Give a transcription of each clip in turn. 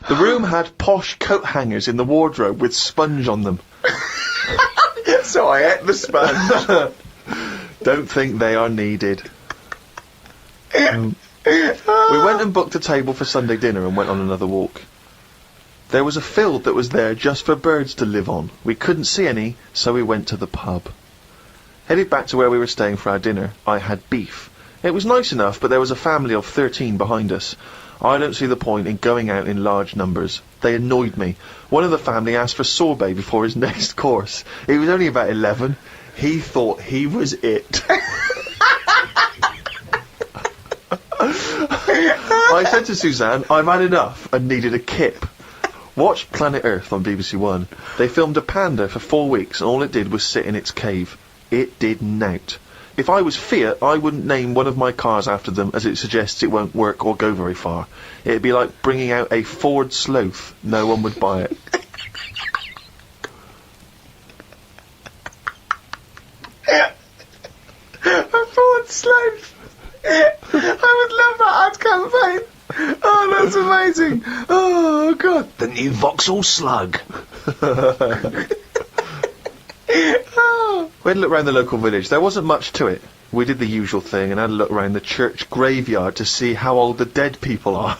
The room had posh coat hangers in the wardrobe with sponge on them. So I ate the sponge. Don't think they are needed. We went and booked a table for Sunday dinner and went on another walk. There was a field that was there just for birds to live on. We couldn't see any, so we went to the pub. Headed back to where we were staying for our dinner, I had beef. It was nice enough, but there was a family of 13 behind us. I don't see the point in going out in large numbers. They annoyed me. One of the family asked for sorbet before his next course. He was only about 11. He thought he was it. I said to Suzanne, I've had enough and needed a kip. Watched Planet Earth on BBC One. They filmed a panda for 4 weeks and all it did was sit in its cave. It did nout. If I was Fiat, I wouldn't name one of my cars after them as it suggests it won't work or go very far. It'd be like bringing out a Ford Sloth. No one would buy it. A Ford Sloth. I would love that ad campaign. Oh, that's amazing. Oh, God. The new Vauxhall Slug. We had a look around the local village. There wasn't much to it. We did the usual thing and had a look around the church graveyard to see how old the dead people are.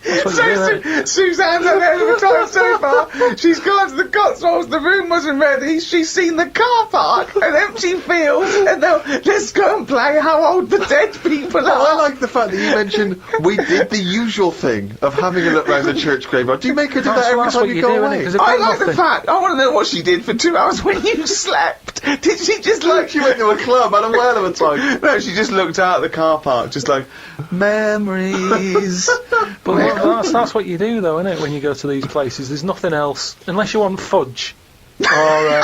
Suzanne's had a hell of a time so far. She's gone to the Cotswolds, the room wasn't ready, she's seen the car park, an empty field, and now let's go and play how old the dead people are. I like the fact that you mentioned we did the usual thing of having a look round the church graveyard. Do you make her do that every time you go away? I like the fact, I want to know what she did for 2 hours when you slept. Did she just like... She went to a club, had a whale of a time. No, she just looked out at the car park, just like, memories. But that's what you do, though, isn't it, when you go to these places? There's nothing else, unless you want fudge, or,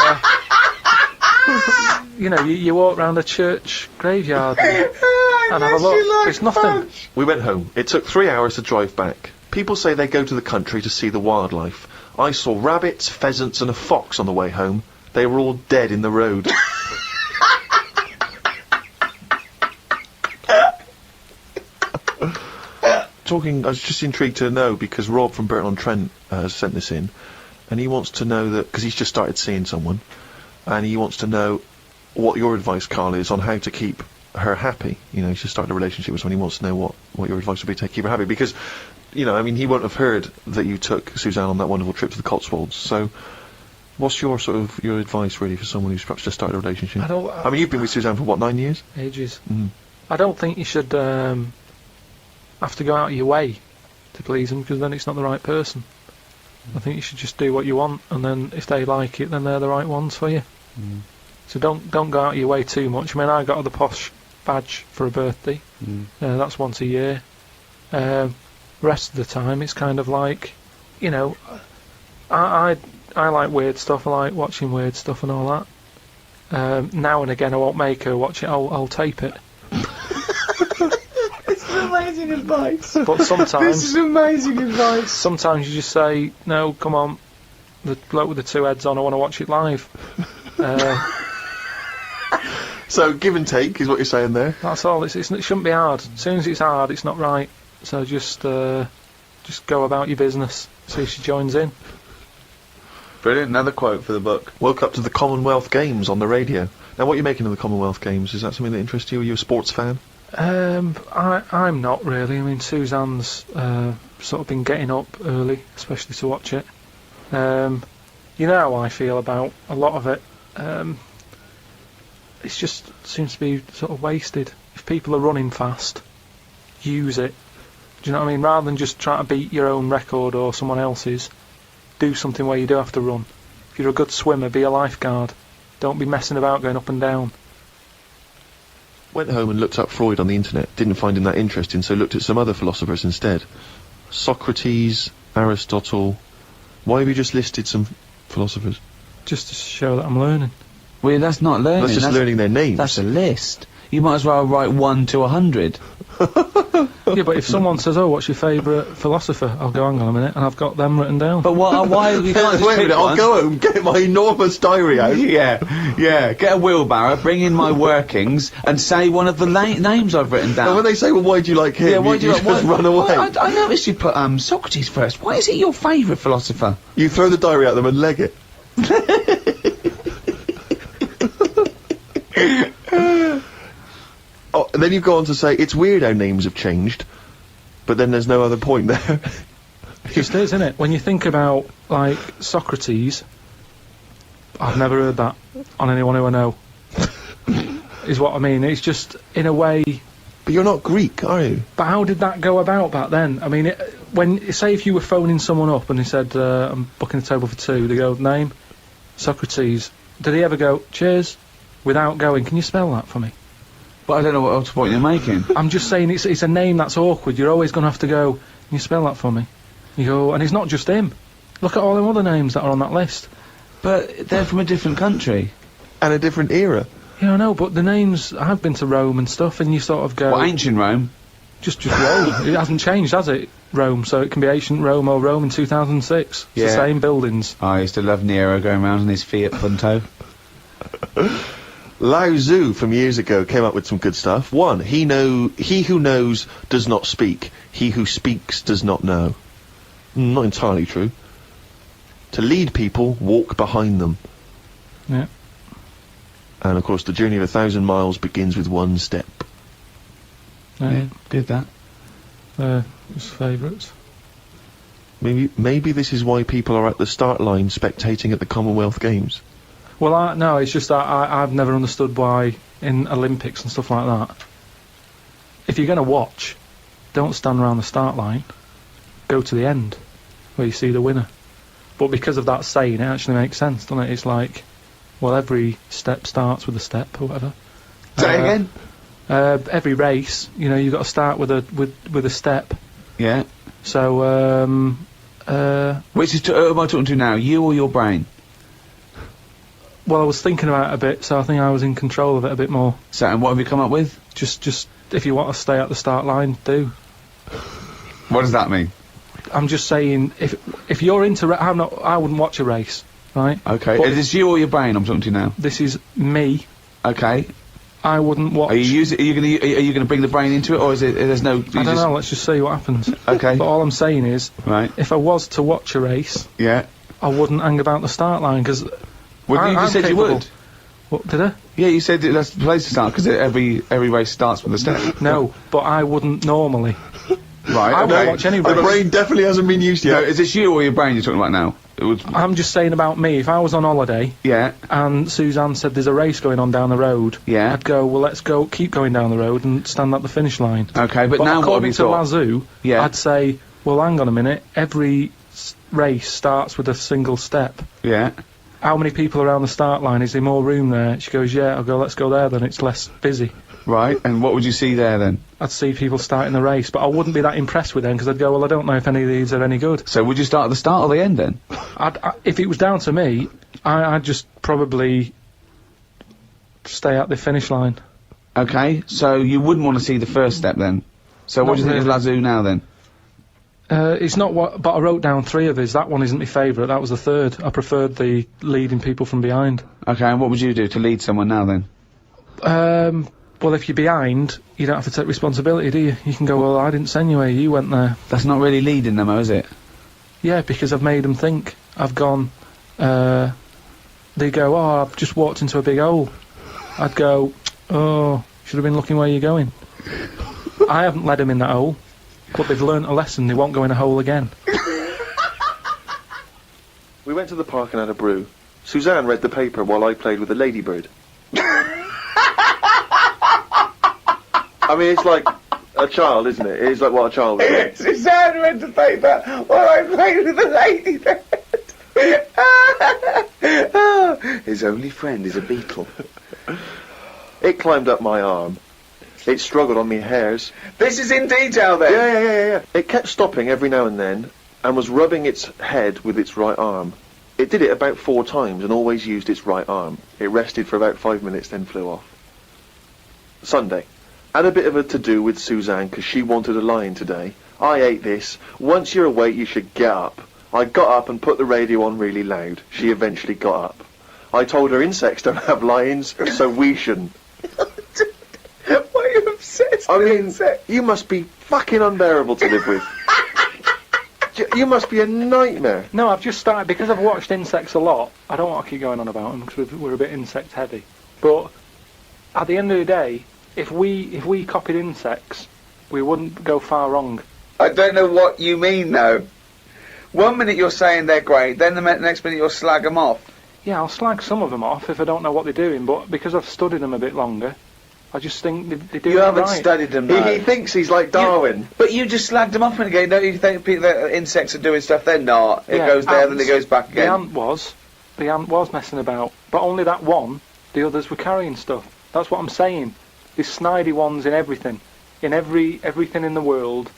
you know, you walk round a church graveyard and have a look. There's nothing. Fudge. We went home. It took 3 hours to drive back. People say they go to the country to see the wildlife. I saw rabbits, pheasants and a fox on the way home. They were all dead in the road. I was just intrigued to know, because Rob from Burton-on-Trent has sent this in, and he wants to know that, because he's just started seeing someone, and he wants to know what your advice, Karl, is on how to keep her happy. You know, he's just started a relationship with someone, he wants to know what your advice would be to keep her happy, because, you know, I mean, he won't have heard that you took Suzanne on that wonderful trip to the Cotswolds, so what's your your advice, really, for someone who's perhaps just started a relationship? I mean, you've been with Suzanne for, what, 9 years? Ages. I don't think you should, have to go out of your way to please them, because then it's not the right person. I think you should just do what you want, and then if they like it, then they're the right ones for you. So don't go out of your way too much. I mean, I got the posh badge for a birthday. That's once a year. Rest of the time, it's kind of like, you know, I like weird stuff. I like watching weird stuff and all that. Now and again, I won't make her watch it. I'll tape it. Amazing advice. But sometimes this is amazing advice. Sometimes you just say, no, come on, the bloke with the 2 heads on, I want to watch it live. So give and take is what you're saying there. That's all. It shouldn't be hard. As soon as it's hard, it's not right. So just go about your business. See if she joins in. Brilliant. Another quote for the book. Woke up to the Commonwealth Games on the radio. Now, what are you making of the Commonwealth Games? Is that something that interests you? Are you a sports fan? I'm not really. I mean, Suzanne's sort of been getting up early, especially to watch it. You know how I feel about a lot of it. It just seems to be sort of wasted. If people are running fast, use it. Do you know what I mean? Rather than just try to beat your own record or someone else's, do something where you do have to run. If you're a good swimmer, be a lifeguard. Don't be messing about going up and down. Went home and looked up Freud on the internet, didn't find him that interesting, so looked at some other philosophers instead. Socrates, Aristotle. Why have you just listed some philosophers? Just to show that I'm learning. Well, that's not learning. That's just learning their names. That's a list. You might as well write 1 to 100. Yeah, but if someone says, "Oh, what's your favourite philosopher?" I'll go, "Hang on a minute," and I've got them written down. But why you can't just Wait a pick minute, one? I'll go home, get my enormous diary out. Yeah. Get a wheelbarrow, bring in my workings, and say one of the names I've written down. And when they say, well, why do you like him? yeah, why do you just like, run away. Well, I noticed you put Socrates first. Why is he your favourite philosopher? You throw the diary at them and leg it. Oh, and then you go on to say, it's weird how names have changed, but then there's no other point there. It just is, isn't it? When you think about, like, Socrates, I've never heard that on anyone who I know. Is what I mean. It's just, in a way... But you're not Greek, are you? But how did that go about back then? I mean, say if you were phoning someone up and they said, I'm booking a table for two, they go, name? Socrates. Did he ever go, cheers? Without going, can you spell that for me? But I don't know what else point you're making. I'm just saying it's a name that's awkward. You're always going to have to go, can you spell that for me? You go, and it's not just him. Look at all the other names that are on that list. But they're from a different country. And a different era. Yeah, I know, but the names, I've been to Rome and stuff, and you sort of go... Well, ancient Rome. Just Rome. It hasn't changed, has it? Rome, so it can be ancient Rome or Rome in 2006. It's the same buildings. Oh, I used to love Nero going around in his Fiat Punto. Lao Tzu from years ago came up with some good stuff. One, he who knows does not speak. He who speaks does not know. Not entirely true. To lead people, walk behind them. Yeah. And of course, the journey of 1,000 miles begins with one step. Yeah. Did that. Just favourites. Maybe this is why people are at the start line spectating at the Commonwealth Games. Well, no, it's just that I've never understood why in Olympics and stuff like that, if you're going to watch, don't stand around the start line, go to the end, where you see the winner. But because of that saying, it actually makes sense, doesn't it? It's like, well, every step starts with a step, or whatever. Say it again? Every race, you've got to start with a step. Yeah. So, Which is, who am I talking to now, you or your brain? well, I was thinking about it a bit, so I think I was in control of it a bit more. So, and what have you come up with? Just if you want to stay at the start line, do. What does that mean? I'm just saying, if you're into, I wouldn't watch a race, right? Okay, But is this you or your brain I'm talking to now? this is me. Okay. I wouldn't watch. Are you gonna bring the brain into it, or is it, there's no... I don't know, let's just see what happens. Okay. But all I'm saying is, Right. if I was to watch a race, Yeah. I wouldn't hang about the start line, because... Well, you just said you would. What, did I? Yeah, you said that's the place to start, because every race starts with a step. No, but I wouldn't normally. Right, I okay. won't watch any The race. brain definitely hasn't been used No, yet. is this you or your brain you're talking about now? It was... I'm just saying about me, if I was on holiday, Yeah, and Suzanne said there's a race going on down the road, yeah. I'd go, well, let's go, keep going down the road and stand at the finish line. Okay, but now what have according you to got? Lazoo, Yeah. I'd say, well, hang on a minute, every race starts with a single step. Yeah. How many people around the start line? Is there more room there? She goes, yeah. I'll go, let's go there then, it's less busy. Right, and what would you see there then? I'd see people starting the race, but I wouldn't be that impressed with them, because I'd go, well, I don't know if any of these are any good. So would you start at the start or the end then? If it was down to me, I'd just probably stay at the finish line. Okay, so you wouldn't want to see the first step then? So what Not do you think of Lazoo now then? It's not what, but I wrote down 3 of his. That one isn't my favourite. That was the 3rd. I preferred the leading people from behind. Okay, and what would you do to lead someone now then? Well, if you're behind, you don't have to take responsibility, do you? You can go, well, I didn't send you here. You went there. That's not really leading them, though, is it? Yeah, because I've made them think. I've gone. They go, oh, I've just walked into a big hole. I'd go, oh, should have been looking where you're going. I haven't led them in that hole. But they've learnt a lesson, they won't go in a hole again. We went to the park and had a brew. Suzanne read the paper while I played with a ladybird. I mean, it's like a child, isn't it? It's like what a child would do. Suzanne read the paper while I played with the ladybird. His only friend is a beetle. It climbed up my arm. It struggled on me hairs. This is in detail then. Yeah. It kept stopping every now and then and was rubbing its head with its right arm. It did it about 4 times and always used its right arm. It rested for about 5 minutes, then flew off. Sunday. Had a bit of a to-do with Suzanne because she wanted a lion today. I ate this. Once you're awake, you should get up. I got up and put the radio on really loud. She eventually got up. I told her insects don't have lions, so we shouldn't. Why are you obsessed I with mean, insects? you must be fucking unbearable to live with. You must be a nightmare. No, I've just started, because I've watched insects a lot, I don't want to keep going on about them because we're a bit insect heavy. But at the end of the day, if we copied insects, we wouldn't go far wrong. I don't know what you mean, though. 1 minute you're saying they're great, then the next minute you'll slag them off. Yeah, I'll slag some of them off if I don't know what they're doing, but because I've studied them a bit longer, I just think they do You it haven't right. studied them, though. He thinks he's like Darwin. But you just slagged them off again. Don't you think people, that insects are doing stuff? They're not. It Yeah, goes there, then ants. it goes back The again. ant was messing about, but only that one. The others were carrying stuff. That's what I'm saying. There's snidey ones in everything. In everything in the world,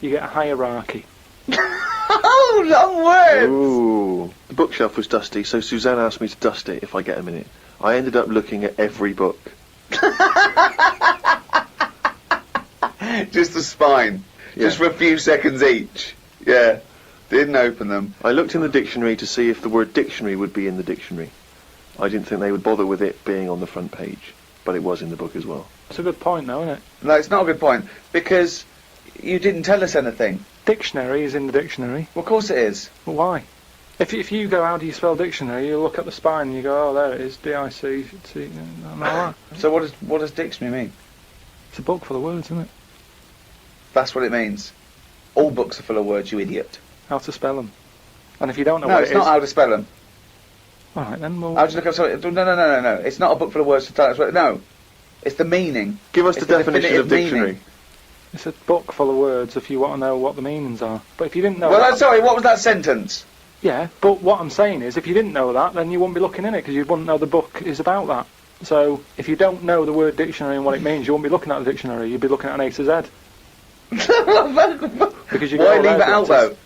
you get a hierarchy. Oh, long words! Ooh. The bookshelf was dusty, so Suzanne asked me to dust it if I get a minute. I ended up looking at every book. Just the spine. Yeah. Just for a few seconds each. Yeah. Didn't open them. I looked in the dictionary to see if the word dictionary would be in the dictionary. I didn't think they would bother with it being on the front page, but it was in the book as well. It's a good point, though, isn't it? No, it's not a good point. Because you didn't tell us anything. Dictionary is in the dictionary. Well, of course it is. But why? If you go, how do you spell dictionary? You look at the spine and you go, oh, there it is, D-I-C-C, and all that. So what does dictionary mean? It's a book full of words, isn't it? That's what it means. All books are full of words, you idiot. How to spell them. And if you don't know No, what it's it not is... how to spell them. All right, then, well... I'll just look up something. No. It's not a book full of words to tell us what. No. It's the meaning. Give us It's the definition definitive of dictionary. meaning. It's a book full of words if you want to know what the meanings are. But if you didn't know Well, that... I'm sorry, what was that sentence? Yeah, but what I'm saying is, if you didn't know that, then you wouldn't be looking in it, because you wouldn't know the book is about that. So, if you don't know the word dictionary and what it means, you wouldn't be looking at the dictionary, you'd be looking at an A to Z. Because you Why leave it out, though?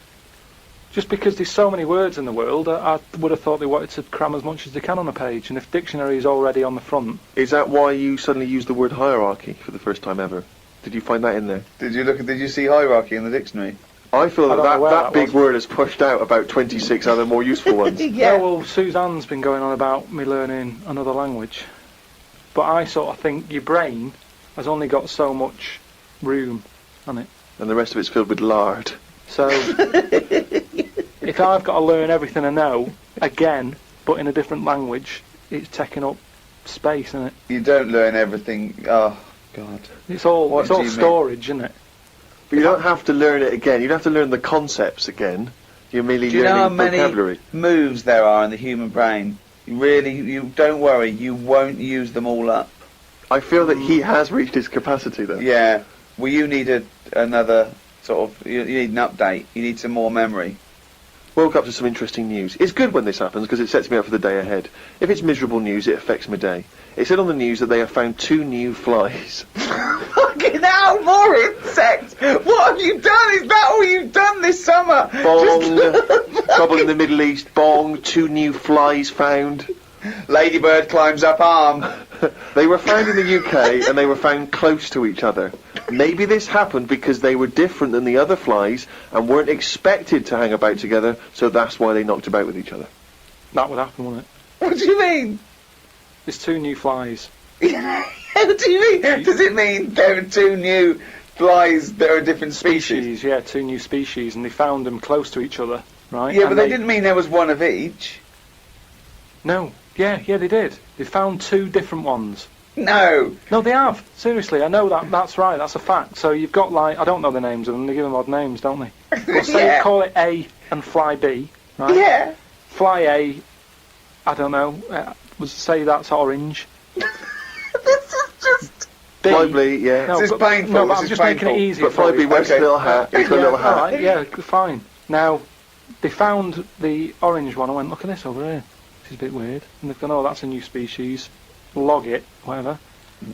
Just because there's so many words in the world, I would have thought they wanted to cram as much as they can on a page, and if dictionary is already on the front... Is that why you suddenly used the word hierarchy for the first time ever? Did you find that in there? Did you see hierarchy in the dictionary? I feel I don't know where that that big was. word has pushed out about 26 other more useful ones. Yeah, well, Suzanne's been going on about me learning another language. But I sort of think your brain has only got so much room on it. And the rest of it's filled with lard. So, if I've got to learn everything I know, again, but in a different language, it's taking up space, isn't it? You don't learn everything. Oh, God. It's all What do you mean? storage, isn't it? But you don't have to learn it again. You don't have to learn the concepts again. You're merely Do you know how learning many vocabulary. moves there are in the human brain? You don't worry, you won't use them all up. I feel that he has reached his capacity though. Yeah. Well, you need another sort of. You need an update. You need some more memory. Woke up to some interesting news. It's good when this happens because it sets me up for the day ahead. If it's miserable news, it affects my day. It said on the news that they have found 2 new flies. Fucking hell, more insects! What have you done? Is that all you've done this summer? Bong! Trouble in the Middle East. Bong! 2 new flies found. Ladybird climbs up arm. They were found in the UK and they were found close to each other. Maybe this happened because they were different than the other flies and weren't expected to hang about together, so that's why they knocked about with each other. That would happen, wouldn't it? What do you mean? There's 2 new flies. What do you mean? Does it mean there are 2 new flies that are a different species? Yeah, 2 new species, and they found them close to each other, right? Yeah, And but they didn't mean there was one of each. No. Yeah, they did. They found 2 different ones. No. No, they have. Seriously, I know that. That's right. That's a fact. So you've got, like, I don't know the names of them. They give them odd names, don't they? Well, say Yeah. call it A and fly B, right? Yeah. Fly A, I don't know. Say that's orange. This is just. B. Fly B, yeah. No, This is but, painful, No, but this I'm is just making it painful. easier But for Fly you. B wears Okay. a little hat. He's got a little All hat. right, yeah, fine. Now, they found the orange one. I went, look at this over here. This is a bit weird. And they've gone, oh, that's a new species. Log it, whatever.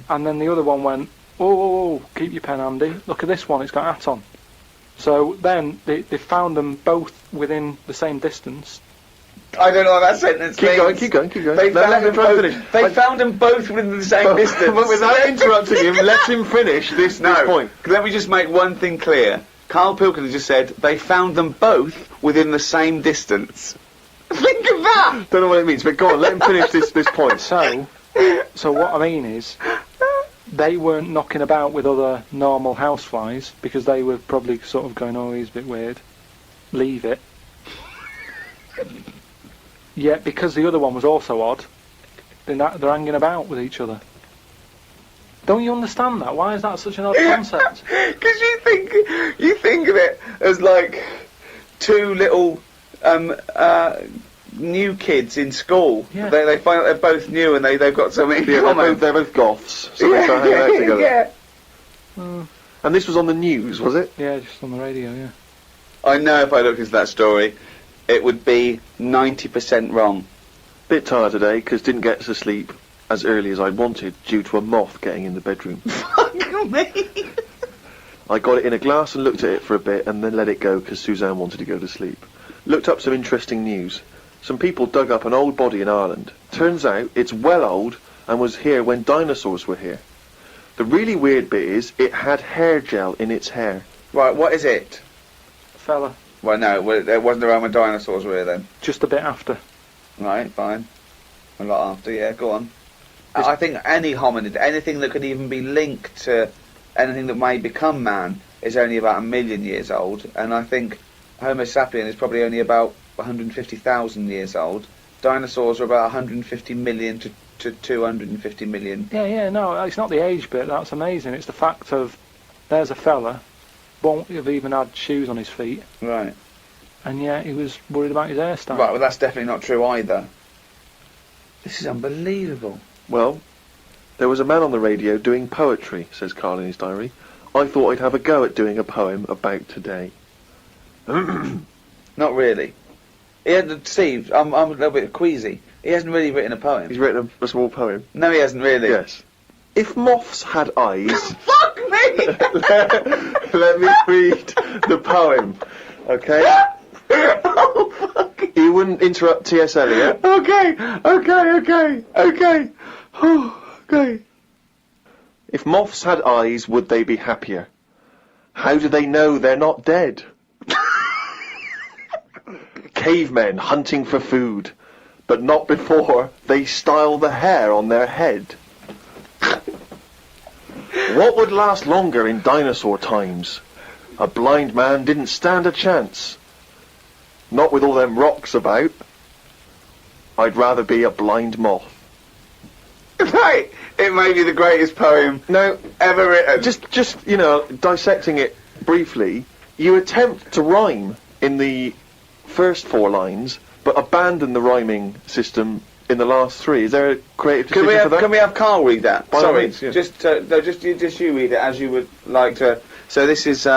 And then the other one went, oh, keep your pen handy. Look at this one, it's got a hat on. So then they found them both within the same distance, I don't know what that sentence Keep means. going. They No, let him try and finish. They found them both within the same distance. But without interrupting him, let him finish this point. Let me just make one thing clear. Karl Pilkington just said they found them both within the same distance. Think of that! Don't know what it means, but go on, let him finish this point. So what I mean is, they weren't knocking about with other normal houseflies because they were probably sort of going, oh, he's a bit weird. Leave it. Yet because the other one was also odd, they're hanging about with each other. Don't you understand that? Why is that such an odd concept? Because you think of it as like two little new kids in school. Yeah. They find out they're both new and they've got something in common. They're both goths, so they start hanging out together. Yeah. And this was on the news, was it? Yeah, just on the radio, yeah. I know if I looked into that story, it would be 90% wrong. Bit tired today because didn't get to sleep as early as I wanted due to a moth getting in the bedroom. Fuck me. I got it in a glass and looked at it for a bit and then let it go because Suzanne wanted to go to sleep. Looked up some interesting news. Some people dug up an old body in Ireland. Turns out it's well old and was here when dinosaurs were here. The really weird bit is it had hair gel in its hair. Right, what is it? Fella. Well, no, it wasn't around when dinosaurs were here then. Just a bit after. Right, fine. A lot after, yeah, go on. I think any hominid, anything that could even be linked to anything that may become man, is only about 1 million years old, and I think Homo sapien is probably only about 150,000 years old. Dinosaurs are about 150 million to 250 million. Yeah, no, it's not the age bit, that's amazing. It's the fact of, there's a fella, won't have even had shoes on his feet, Right. and yet he was worried about his hairstyle. Right, well that's definitely not true either. This is unbelievable. Well, there was a man on the radio doing poetry, says Karl in his diary. I thought I'd have a go at doing a poem about today. Not really. Steve, I'm a little bit queasy. He hasn't really written a poem. He's written a small poem. No, he hasn't really. Yes. If moths had eyes... Fuck me! let me read the poem, okay? Oh, fuck. You wouldn't interrupt T.S. Eliot. Okay. Okay. If moths had eyes, would they be happier? How do they know they're not dead? Cavemen hunting for food, but not before they style the hair on their head. What would last longer in dinosaur times? A blind man didn't stand a chance. Not with all them rocks about. I'd rather be a blind moth. Right. It may be the greatest poem Now, ever written. just dissecting it briefly, you attempt to rhyme in the first 4 lines, but abandon the rhyming system in the last 3. Is there a creative decision for that? Can we have Karl read that? By all Sorry, means, yeah. just you read it as you would like to. So this is.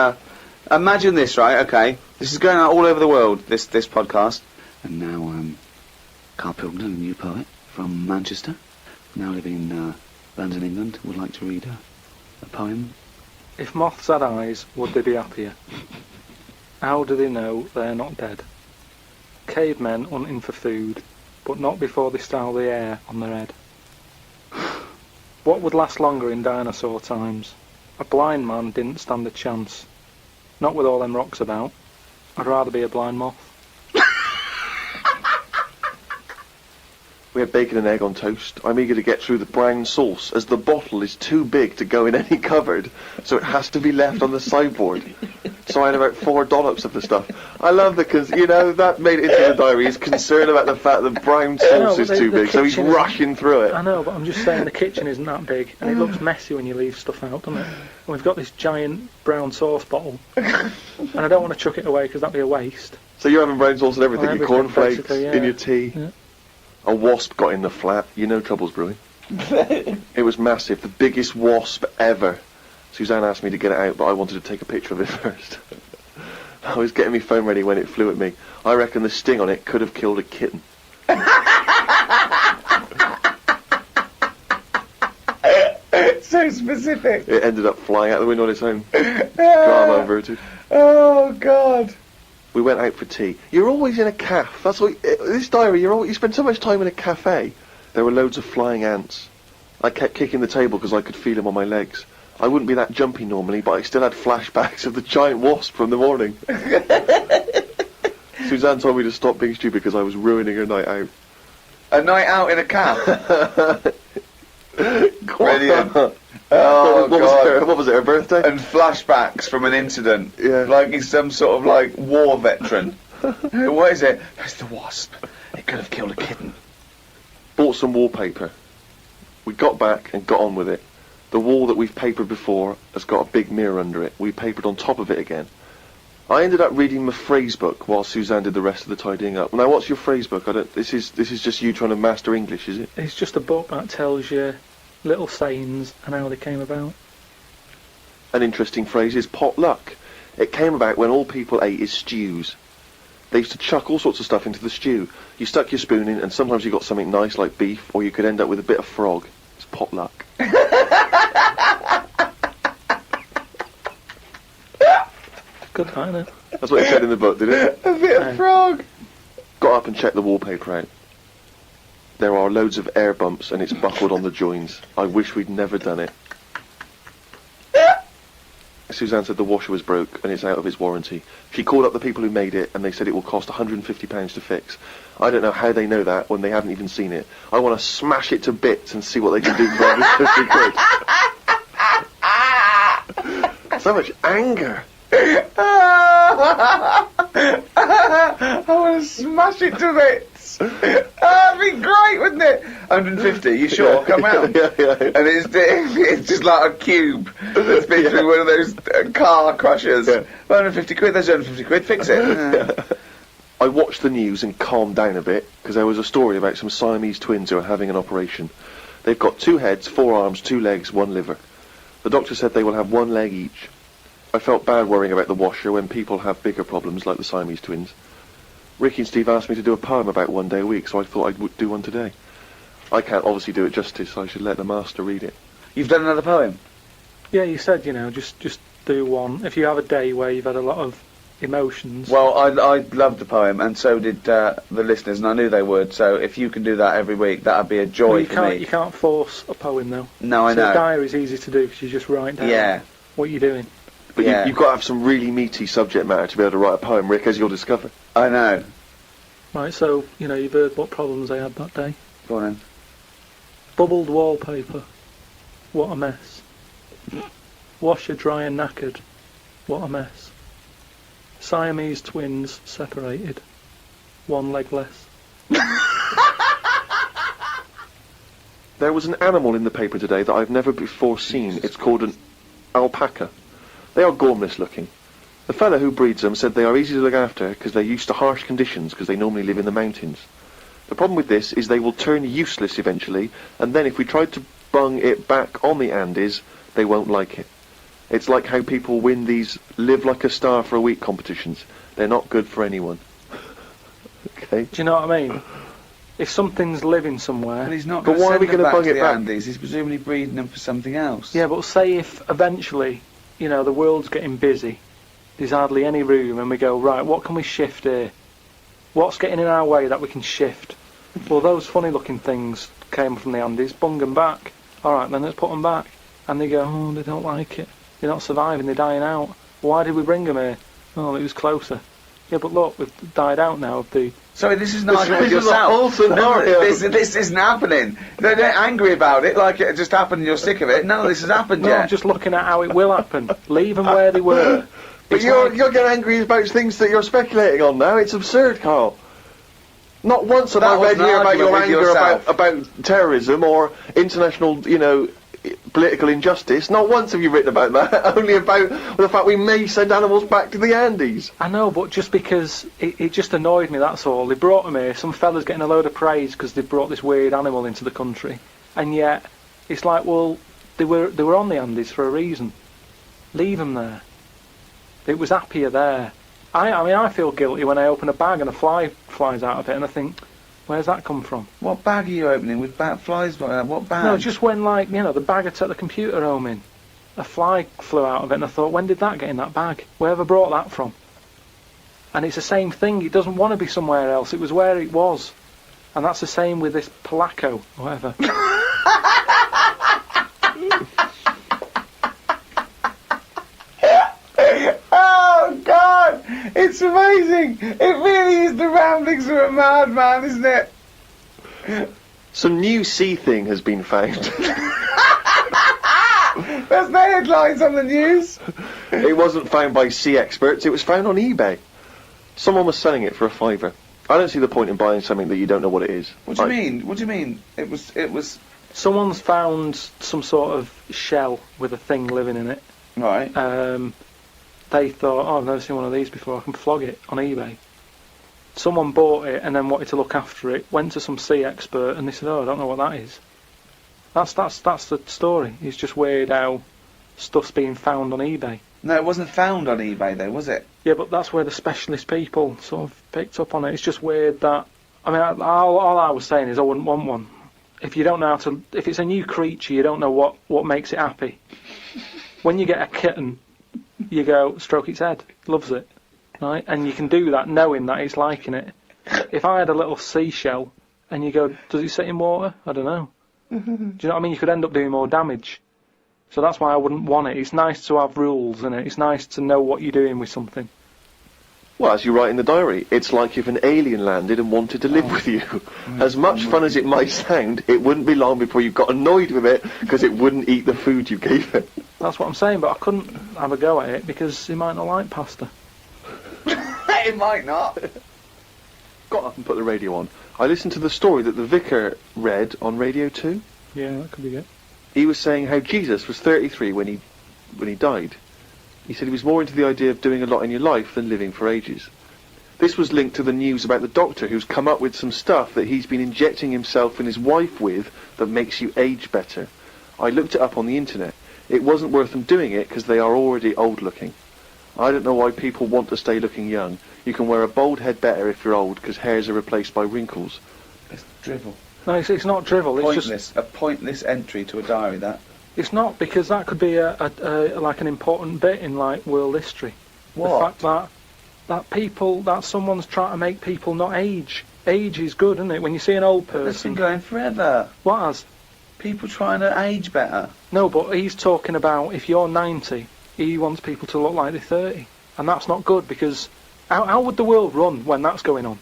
Imagine this, right? Okay, this is going out all over the world. This podcast. And now, Karl Pilkington, a new poet from Manchester, now living in London, England, would like to read a poem. If moths had eyes, would they be happier? How do they know they're not dead? Cavemen hunting for food, but not before they style the hair on their head. What would last longer in dinosaur times? A blind man didn't stand a chance. Not with all them rocks about. I'd rather be a blind moth. We had bacon and egg on toast. I'm eager to get through the brown sauce, as the bottle is too big to go in any cupboard, so it has to be left on the sideboard. So I had about 4 dollops of the stuff. I love that because, that made it into the diary. He's concerned about the fact that brown sauce is too big, so he's rushing through it. I know, but I'm just saying the kitchen isn't that big, and it looks messy when you leave stuff out, doesn't it? And we've got this giant brown sauce bottle, and I don't want to chuck it away because that'd be a waste. So you're having brown sauce and everything, your Everything, cornflakes, basically, yeah. in your tea. Yeah. A wasp got in the flat. You know trouble's brewing. It was massive, the biggest wasp ever. Suzanne asked me to get it out, but I wanted to take a picture of it first. I was getting my phone ready when it flew at me. I reckon the sting on it could have killed a kitten. So specific. It ended up flying out the window on its own. Drama averted. Oh God. We went out for tea. You're always in a cafe. That's what this diary, you spend so much time in a cafe. There were loads of flying ants. I kept kicking the table because I could feel them on my legs. I wouldn't be that jumpy normally, but I still had flashbacks of the giant wasp from the morning. Suzanne told me to stop being stupid because I was ruining her night out. A night out in a cab. Brilliant. Oh, what was it, her birthday? And flashbacks from an incident. Yeah. Like he's some sort of, like, war veteran. What is it? It's the wasp. It could have killed a kitten. Bought some wallpaper. We got back and got on with it. The wall that we've papered before has got a big mirror under it. We papered on top of it again. I ended up reading my phrase book while Suzanne did the rest of the tidying up. Now, what's your phrase book? This is just you trying to master English, is it? It's just a book that tells you little sayings and how they came about. An interesting phrase is potluck. It came about when all people ate is stews. They used to chuck all sorts of stuff into the stew. You stuck your spoon in, and sometimes you got something nice like beef, or you could end up with a bit of frog. It's potluck. Good, isn't it? That's what it said in the book, did it? A bit of frog. Got up and checked the wallpaper out. There are loads of air bumps and it's buckled on the joins. I wish we'd never done it. Suzanne said the washer was broke and it's out of its warranty. She called up the people who made it and they said it will cost £150 to fix. I don't know how they know that when they haven't even seen it. I want to smash it to bits and see what they can do for 150 quid. So much anger. I want to smash it to bits. That'd be great, wouldn't it? 150, you sure? Come round. Yeah. And it's just like a cube that's been through one of those car crushers. Yeah. 150 quid, there's 150 quid, fix it. I watched the news and calmed down a bit because there was a story about some Siamese twins who are having an operation. They've got 2 heads, 4 arms, 2 legs, 1 liver. The doctor said they will have 1 leg each. I felt bad worrying about the washer when people have bigger problems like the Siamese twins. Ricky and Steve asked me to do a poem about one day a week, so I thought I'd do one today. I can't obviously do it justice, so I should let the master read it. You've done another poem? Yeah, you said, just do one. If you have a day where you've had a lot of emotions. Well, I loved the poem, and so did the listeners, and I knew they would, so if you can do that every week, that'd be a joy for me. You can't force a poem, though. No, I know. A diary's easy to do, because you just write down what you're doing. But Yeah. you've got to have some really meaty subject matter to be able to write a poem, Rick, as you'll discover. I know. Right, so, you've heard what problems I had that day. Go on then. Bubbled wallpaper. What a mess. Washer dry and knackered. What a mess. Siamese twins separated. 1 leg less. There was an animal in the paper today that I've never before seen. It's called an alpaca. They are gormless looking. The fellow who breeds them said they are easy to look after because they're used to harsh conditions because they normally live in the mountains. The problem with this is they will turn useless eventually, and then if we tried to bung it back on the Andes, they won't like it. It's like how people win these live like a star for a week competitions. They're not good for anyone. Okay? Do you know what I mean? If something's living somewhere... Well, he's not But going to why are we send them gonna back bung to it the back? Andes. He's presumably breeding them for something else. Yeah, but say if eventually, the world's getting busy, there's hardly any room, and we go, right, what can we shift here? What's getting in our way that we can shift? Well, those funny-looking things came from the Andes, bung them back. All right, then let's put them back. And they go, oh, they don't like it. They're not surviving, they're dying out. Why did we bring them here? Oh, it was closer. Yeah, but look, we've died out now of the... Sorry, this is not This with is a whole yourself. scenario. This isn't happening. They're angry about it, like it just happened and you're sick of it. No, this has happened No, yet. I'm just looking at how it will happen. Leave them where they were. But It's you're like- getting angry about things that you're speculating on now. It's absurd, Karl. Not once have That I read was an here about your argument with anger yourself. about terrorism or international, political injustice. Not once have you written about that. Only about the fact we may send animals back to the Andes. I know, but just because it just annoyed me, that's all. They brought them here, some fella's getting a load of praise because they brought this weird animal into the country, and yet it's like, well, they were on the Andes for a reason. Leave them there. It was happier there. I feel guilty when I open a bag and a fly flies out of it, and I think, where's that come from? What bag are you opening with flies? What bag? No, just when, the bag I took the computer home in, a fly flew out of it, and I thought, when did that get in that bag? Whoever brought that from? And it's the same thing. It doesn't want to be somewhere else. It was where it was. And that's the same with this Polaco, or whatever. Oh, God! It's amazing! It really is the ramblings of a madman, isn't it? Some new sea thing has been found. That's the headlines on the news. It wasn't found by sea experts, it was found on eBay. Someone was selling it for £5. I don't see the point in buying something that you don't know what it is. What do you mean? What do you mean? It was... Someone's found some sort of shell with a thing living in it. Right. They thought, oh, I've never seen one of these before, I can flog it on eBay. Someone bought it and then wanted to look after it, went to some sea expert, and they said, oh, I don't know what that is. That's the story. It's just weird how stuff's being found on eBay. No, it wasn't found on eBay, though, was it? Yeah, but that's where the specialist people sort of picked up on it. It's just weird that... I mean, all I was saying is I wouldn't want one. If you don't know how to... If it's a new creature, you don't know what makes it happy. When you get a kitten, you go, stroke its head, loves it, right? And you can do that knowing that it's liking it. If I had a little seashell, and you go, does it sit in water? I don't know. Do you know what I mean? You could end up doing more damage. So that's why I wouldn't want it. It's nice to have rules in it. It's nice to know what you're doing with something. Well, as you write in the diary, it's like if an alien landed and wanted to live with you. As much fun as it might sound, it wouldn't be long before you got annoyed with it because it wouldn't eat the food you gave it. That's what I'm saying, but I couldn't have a go at it because he might not like pasta. It might not. Got up and put the radio on. I listened to the story that the vicar read on Radio 2. Yeah, that could be it. He was saying how Jesus was 33 when he died. He said he was more into the idea of doing a lot in your life than living for ages. This was linked to the news about the doctor who's come up with some stuff that he's been injecting himself and his wife with that makes you age better. I looked it up on the internet. It wasn't worth them doing it because they are already old looking. I don't know why people want to stay looking young. You can wear a bald head better if you're old because hairs are replaced by wrinkles. It's drivel. No, it's not drivel. It's Pointless. just A pointless entry to a diary, that. it's not, because that could be a like an important bit in like world history. What? The fact that someone's trying to make people not age. Age is good, isn't it? When you see an old That's been person. going forever. What has? People trying to age better. No, but he's talking about if you're 90, he wants people to look like they're 30, and that's not good because how would the world run when that's going on?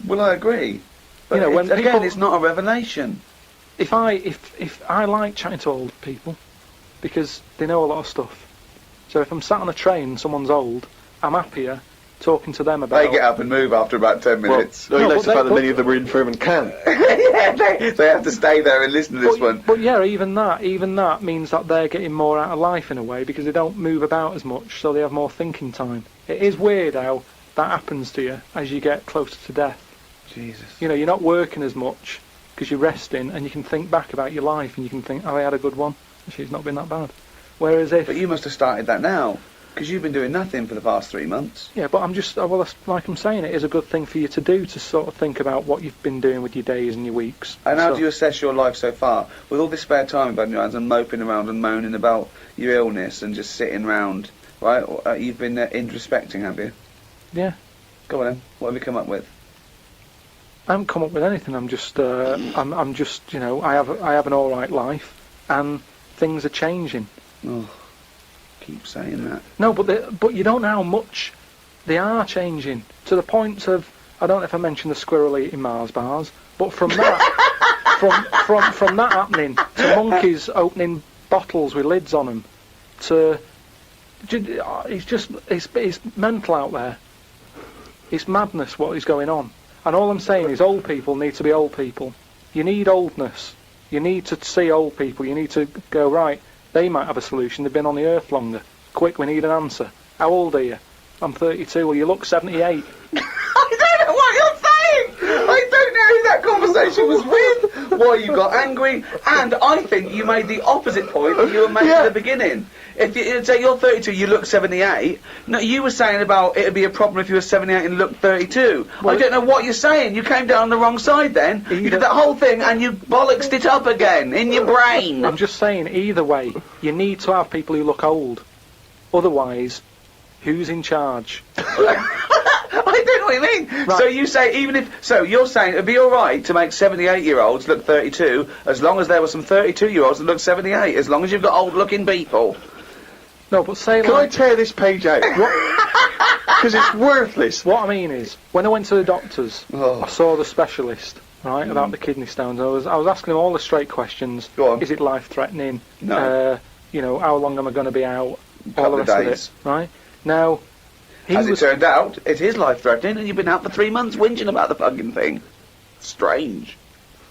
Well, I agree. But You know, when again, people- it's not a revelation. If I like chatting to old people because they know a lot of stuff. So if I'm sat on a train and someone's old, I'm happier talking to them about. They get up and move after about 10 minutes. Well, No, he likes but the fact that they- many of them are infirm and can't. Yeah, they have to stay there and listen to this one. But yeah, even that means that they're getting more out of life in a way because they don't move about as much, so they have more thinking time. It is weird how that happens to you as you get closer to death. Jesus. You know, you're not working as much because you're resting, and you can think back about your life, and you can think, oh, I had a good one. Actually, it's not been that bad. Whereas if... But you must have started that now, because you've been doing nothing for the past 3 months. Yeah, but I'm just... Well, that's, like I'm saying, it is a good thing for you to do, to sort of think about what you've been doing with your days and your weeks. And how So- do you assess your life so far? With all this spare time you've had on your hands and moping around and moaning about your illness and just sitting round, right? You've been introspecting, have you? Yeah. Go on then. What have you come up with? I haven't come up with anything. I'm just, I'm just, you know, I have an all right life, and things are changing. Oh, keep saying that. No, but you don't know how much they are changing to the point of, I don't know if I mentioned the squirrel eating Mars bars, but from that, from that happening to monkeys opening bottles with lids on them, to it's mental out there. It's madness what is going on. And all I'm saying is old people need to be old people. You need oldness. You need to see old people. You need to go, right, they might have a solution. They've been on the earth longer. Quick, we need an answer. How old are you? I'm 32. Well, you look 78. I don't know what you're saying! I don't know who that conversation was with, why you got angry, and I think you made the opposite point that you were making at the beginning. If you say you're 32, you look 78. No, you were saying about it'd be a problem if you were 78 and looked 32. Well, I don't know what you're saying. You came down the wrong side then. You did that whole thing and you bollocksed it up again in your brain. I'm just saying, either way, you need to have people who look old. Otherwise, Who's in charge? I don't know what you mean. Right. So you say you're saying it'd be all right to make 78-year-olds look 32, as long as there were some 32-year-olds that look 78, as long as you've got old-looking people. No, but say Can I like... tear this page out? Because it's worthless. What I mean is, when I went to the doctors, Oh. I saw the specialist, right, about the kidney stones. I was asking him all the straight questions. Go on. Is it life-threatening? No. You know, how long am I going to be out? Couple all the of rest days. of it, right? Now, As it turned out, it is life-threatening, and you've been out for 3 months whinging about the fucking thing. Strange.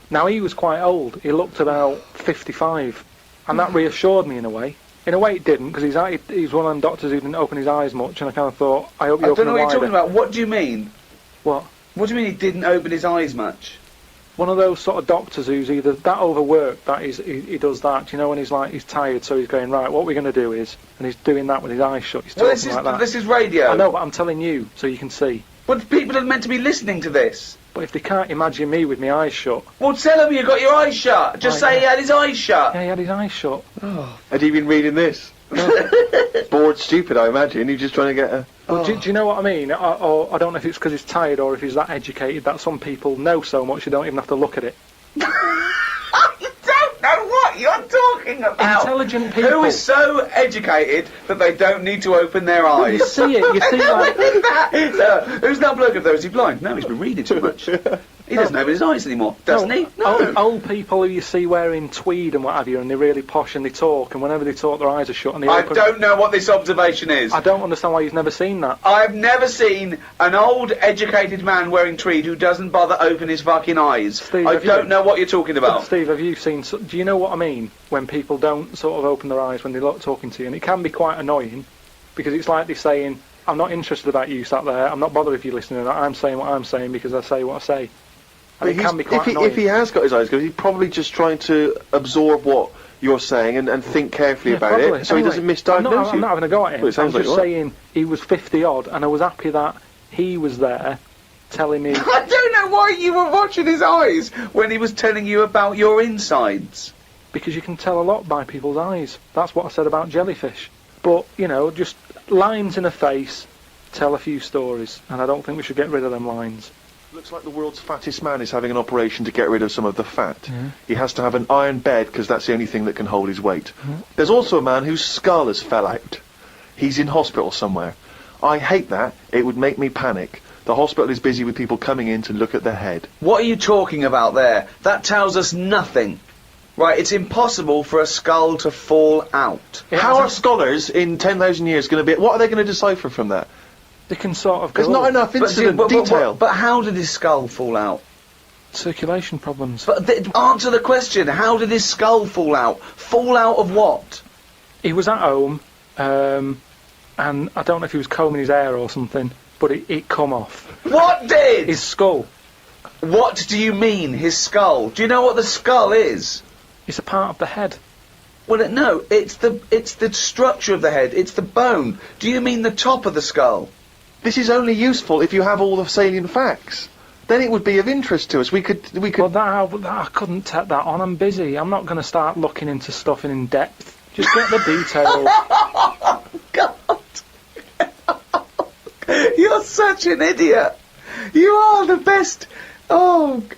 Now, he was quite old. He looked about 55, and that reassured me in a way. In a way, it didn't, because he's one of them doctors who didn't open his eyes much, and I kind of thought, I hope you I open don't know them what you're wider. talking about. What do you mean? What? What do you mean he didn't open his eyes much? One of those sort of doctors who's either that overworked, that is, he does that, you know, when he's tired, so he's going, right, what we're going to do is, and he's doing that with his eyes shut, he's talking Well, like that. this is radio. I know, but I'm telling you, so you can see. But people are meant to be listening to this. But if they can't imagine me with my eyes shut, Well, tell him you got your eyes shut. Just Right, say he had his eyes shut. yeah, he had his eyes shut. Had you been reading this? Bored stupid, I imagine. You're just trying to get a... But do you know what I mean? Or I don't know if it's because he's tired or if he's that educated that some people know so much you don't even have to look at it. You don't know what you're talking about. Intelligent people. Who is so educated that they don't need to open their eyes? You see it, you see like... Who's that bloke up there? Is he blind? No, he's been reading too much. He doesn't open his eyes anymore, doesn't he? No. Old people who you see wearing tweed and what have you, and they're really posh and they talk, and whenever they talk their eyes are shut and they I open... don't know what this observation is. I don't understand why you've never seen that. I've never seen an old, educated man wearing tweed who doesn't bother open his fucking eyes. Steve, I have don't you- know what you're talking about. Steve, have you seen... Do you know what I mean? When people don't sort of open their eyes when they're talking to you, and it can be quite annoying, because it's like they're saying, I'm not interested about you sat there, I'm not bothered if you're listening, I'm saying what I'm saying because I say what I say. And it can be quite annoying. If he has got his eyes closed, he's probably just trying to absorb what you're saying and think carefully Yeah, about probably. it, so he doesn't misdiagnose I'm not having a go at him. Well, it sounds I'm like just you are. saying he was 50 odd, and I was happy that he was there telling me... I don't know why you were watching his eyes when he was telling you about your insides. Because you can tell a lot by people's eyes. That's what I said about jellyfish. But, you know, just lines in a face tell a few stories, and I don't think we should get rid of them lines. Looks like the world's fattest man is having an operation to get rid of some of the fat. Yeah. He has to have an iron bed because that's the only thing that can hold his weight. There's also a man whose skull has fell out. He's in hospital somewhere. I hate that. It would make me panic. The hospital is busy with people coming in to look at their head. What are you talking about there? That tells us nothing. Right, it's impossible for a skull to fall out. It How are hasn't- scholars in 10,000 years going to be... What are they going to decipher from that? They can sort of go... There's not enough incident detail. But how did his skull fall out? Circulation problems. But answer the question. How did his skull fall out? Fall out of what? He was at home, and I don't know if he was combing his hair or something, but it come off. What did? His skull. What do you mean, his skull? Do you know what the skull is? It's a part of the head. Well, no, it's the structure of the head. It's the bone. Do you mean the top of the skull? This is only useful if you have all the salient facts. Then it would be of interest to us. We could. Well, I couldn't take that on. I'm busy. I'm not going to start looking into stuff in depth. Just get the details. God. You're such an idiot. You are the best,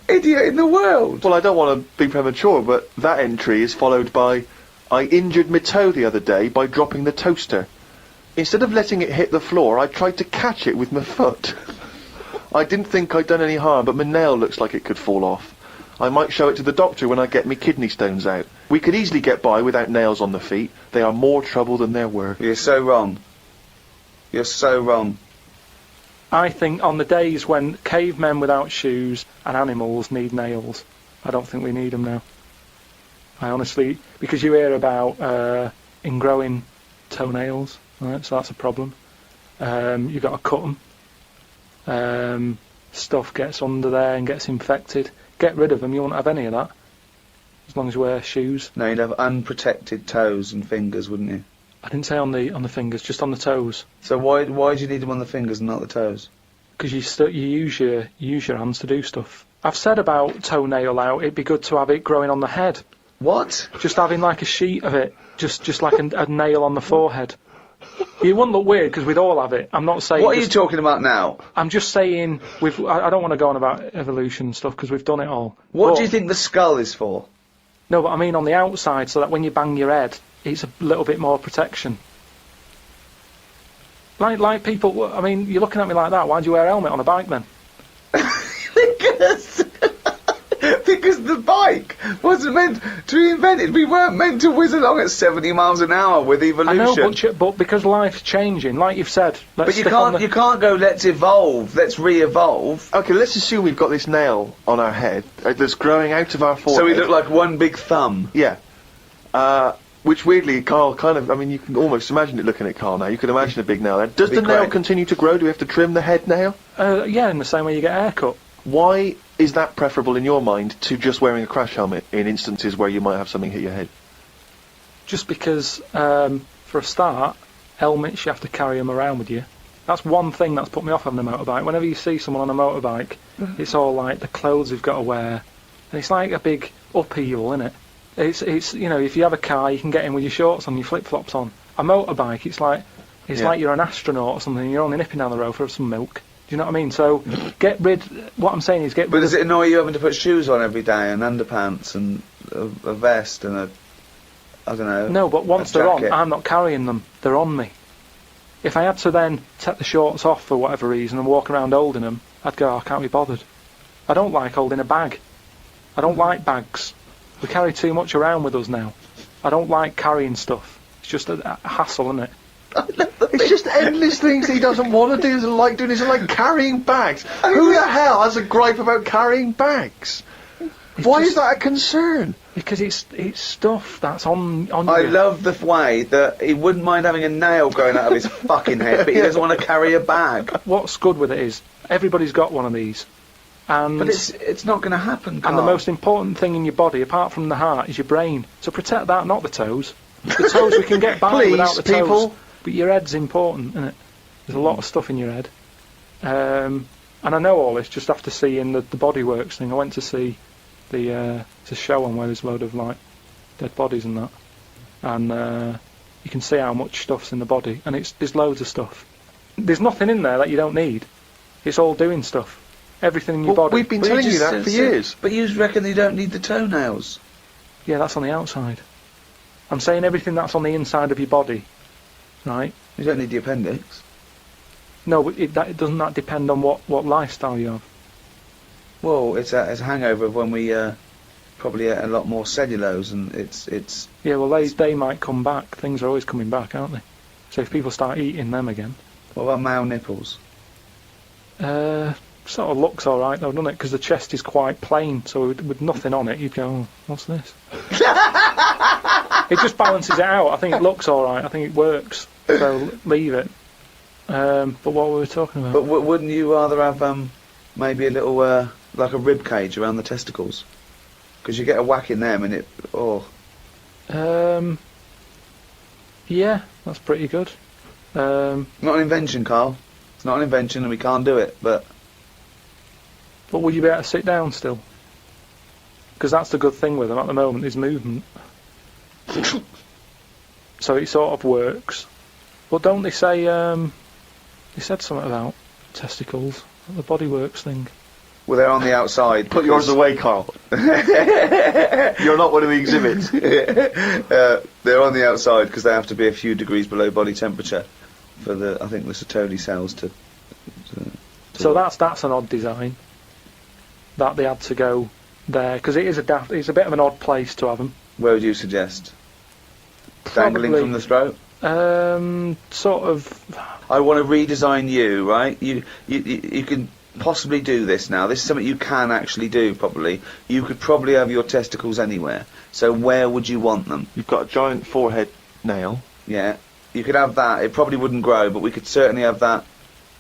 idiot in the world. Well, I don't want to be premature, but that entry is followed by, I injured my toe the other day by dropping the toaster. Instead of letting it hit the floor, I tried to catch it with my foot. I didn't think I'd done any harm, but my nail looks like it could fall off. I might show it to the doctor when I get me kidney stones out. We could easily get by without nails on the feet. They are more trouble than they're worth. You're so wrong. You're so wrong. I think on the days when cavemen without shoes and animals need nails, I don't think we need them now. I honestly... Because you hear about ingrowing toenails, right, so that's a problem. You've got to cut them. Stuff gets under there and gets infected. Get rid of them, you won't have any of that. As long as you wear shoes. No, you'd have unprotected toes and fingers, wouldn't you? I didn't say on the fingers, just on the toes. So why do you need them on the fingers and not the toes? Because you use your hands to do stuff. I've said about toenail out, it'd be good to have it growing on the head. What? Just having like a sheet of it, just like a nail on the forehead. It wouldn't look weird because we'd all have it. I'm not saying. What are you talking about now? I'm just saying I don't want to go on about evolution and stuff because we've done it all. What But- do you think the skull is for? No, but I mean on the outside, so that when you bang your head, it's a little bit more protection. Like people. I mean, you're looking at me like that. Why do you wear a helmet on a bike then? Because the bike wasn't meant to be invented. We weren't meant to whiz along at 70 miles an hour with evolution. I know, but because life's changing, like you've said. But you can't go, let's evolve, let's re-evolve. Okay, let's assume we've got this nail on our head that's growing out of our forehead. So we look like one big thumb. Yeah. Which weirdly, Karl kind of, I mean, you can almost imagine it looking at Karl now. You can imagine a big nail there. Does the nail continue to grow? Do we have to trim the head nail? Yeah, in the same way you get a haircut. Why is that preferable in your mind to just wearing a crash helmet in instances where you might have something hit your head? Just because, for a start, helmets, you have to carry them around with you. That's one thing that's put me off on a motorbike. Whenever you see someone on a motorbike, it's all like the clothes they've got to wear. And it's like a big upheaval, isn't it? It's you know, if you have a car, you can get in with your shorts on, your flip-flops on. A motorbike, it's like you're an astronaut or something, and you're only nipping down the road for some milk. Do you know what I mean? So, what I'm saying is get rid But does it annoy you having to put shoes on every day, and underpants, and a vest, and I don't know... No, but once they're on, I'm not carrying them. They're on me. If I had to then take the shorts off for whatever reason and walk around holding them, I'd go, I can't be bothered. I don't like holding a bag. I don't like bags. We carry too much around with us now. I don't like carrying stuff. It's just a hassle, isn't it? It's just endless things he doesn't want to do, doesn't like doing, isn't like carrying bags. Who the hell has a gripe about carrying bags? Why is that a concern? Because it's stuff that's on I you. love the way that he wouldn't mind having a nail going out of his fucking head, but he doesn't want to carry a bag. What's good with it is, everybody's got one of these. And But it's not going to happen, Karl. And the most important thing in your body, apart from the heart, is your brain. So protect that, not the toes. The toes we can get by Please, without the toes. people. But your head's important, isn't it? There's a lot of stuff in your head. And I know all this just after seeing the Bodyworks thing. I went to see the show on where there's a load of like dead bodies and that. And you can see how much stuff's in the body. And there's loads of stuff. There's nothing in there that you don't need. It's all doing stuff. Everything in your body. We've been telling you that for years. But you reckon you don't need the toenails? Yeah, that's on the outside. I'm saying everything that's on the inside of your body, right? You don't need the appendix. No, but doesn't that depend on what lifestyle you have? Well, it's a hangover of when we probably ate a lot more cellulose, and it's. Yeah, well, they might come back. Things are always coming back, aren't they? So if people start eating them again. What about male nipples? Sort of looks all right though, doesn't it? Because the chest is quite plain, so with nothing on it, you'd go, oh, what's this? It just balances it out. I think it looks all right. I think it works. So leave it. But what were we talking about? But wouldn't you rather have maybe a little like a rib cage around the testicles? Because you get a whack in them and it. Oh. Yeah, that's pretty good. Not an invention, Karl. It's not an invention, and we can't do it. But would you be able to sit down still? Because that's the good thing with them at the moment, is movement. So it sort of works. But don't they say, they said something about testicles, the Bodyworks thing. well, they're on the outside. Put yours away, Karl. You're not one of the exhibits. They're on the outside because they have to be a few degrees below body temperature for the, I think, the Sertoli cells to So that's an odd design. That they had to go there because it's a bit of an odd place to have them. Where would you suggest? Dangling from the throat? Sort of. I want to redesign you, right? You can possibly do this now. This is something you can actually do, probably. You could probably have your testicles anywhere. So where would you want them? You've got a giant forehead nail. Yeah. You could have that. It probably wouldn't grow, but we could certainly have that.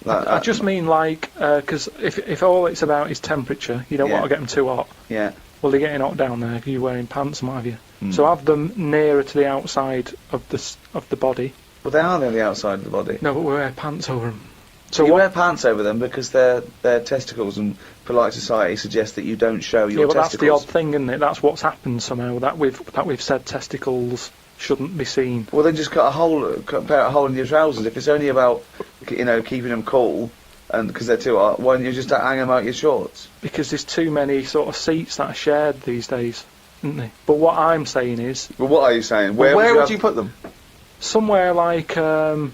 I just mean like, because if all it's about is temperature, you don't want to get them too hot. Yeah. Well, they're getting hot down there because you're wearing pants and what have you. So have them nearer to the outside of the body. Well, they are on the outside of the body. No, but we wear pants over them. So you wear pants over them because they're testicles, and polite society suggests that you don't show your testicles. That's the odd thing, isn't it? That's what's happened somehow. That we've said testicles shouldn't be seen. Well, then just cut a pair a hole in your trousers. If it's only about, keeping them cool, and because they're too hot, why don't you just hang them out your shorts? Because there's too many sort of seats that are shared these days, isn't there? But what I'm saying is, Well, what are you saying? Where would have- you put them? somewhere like sort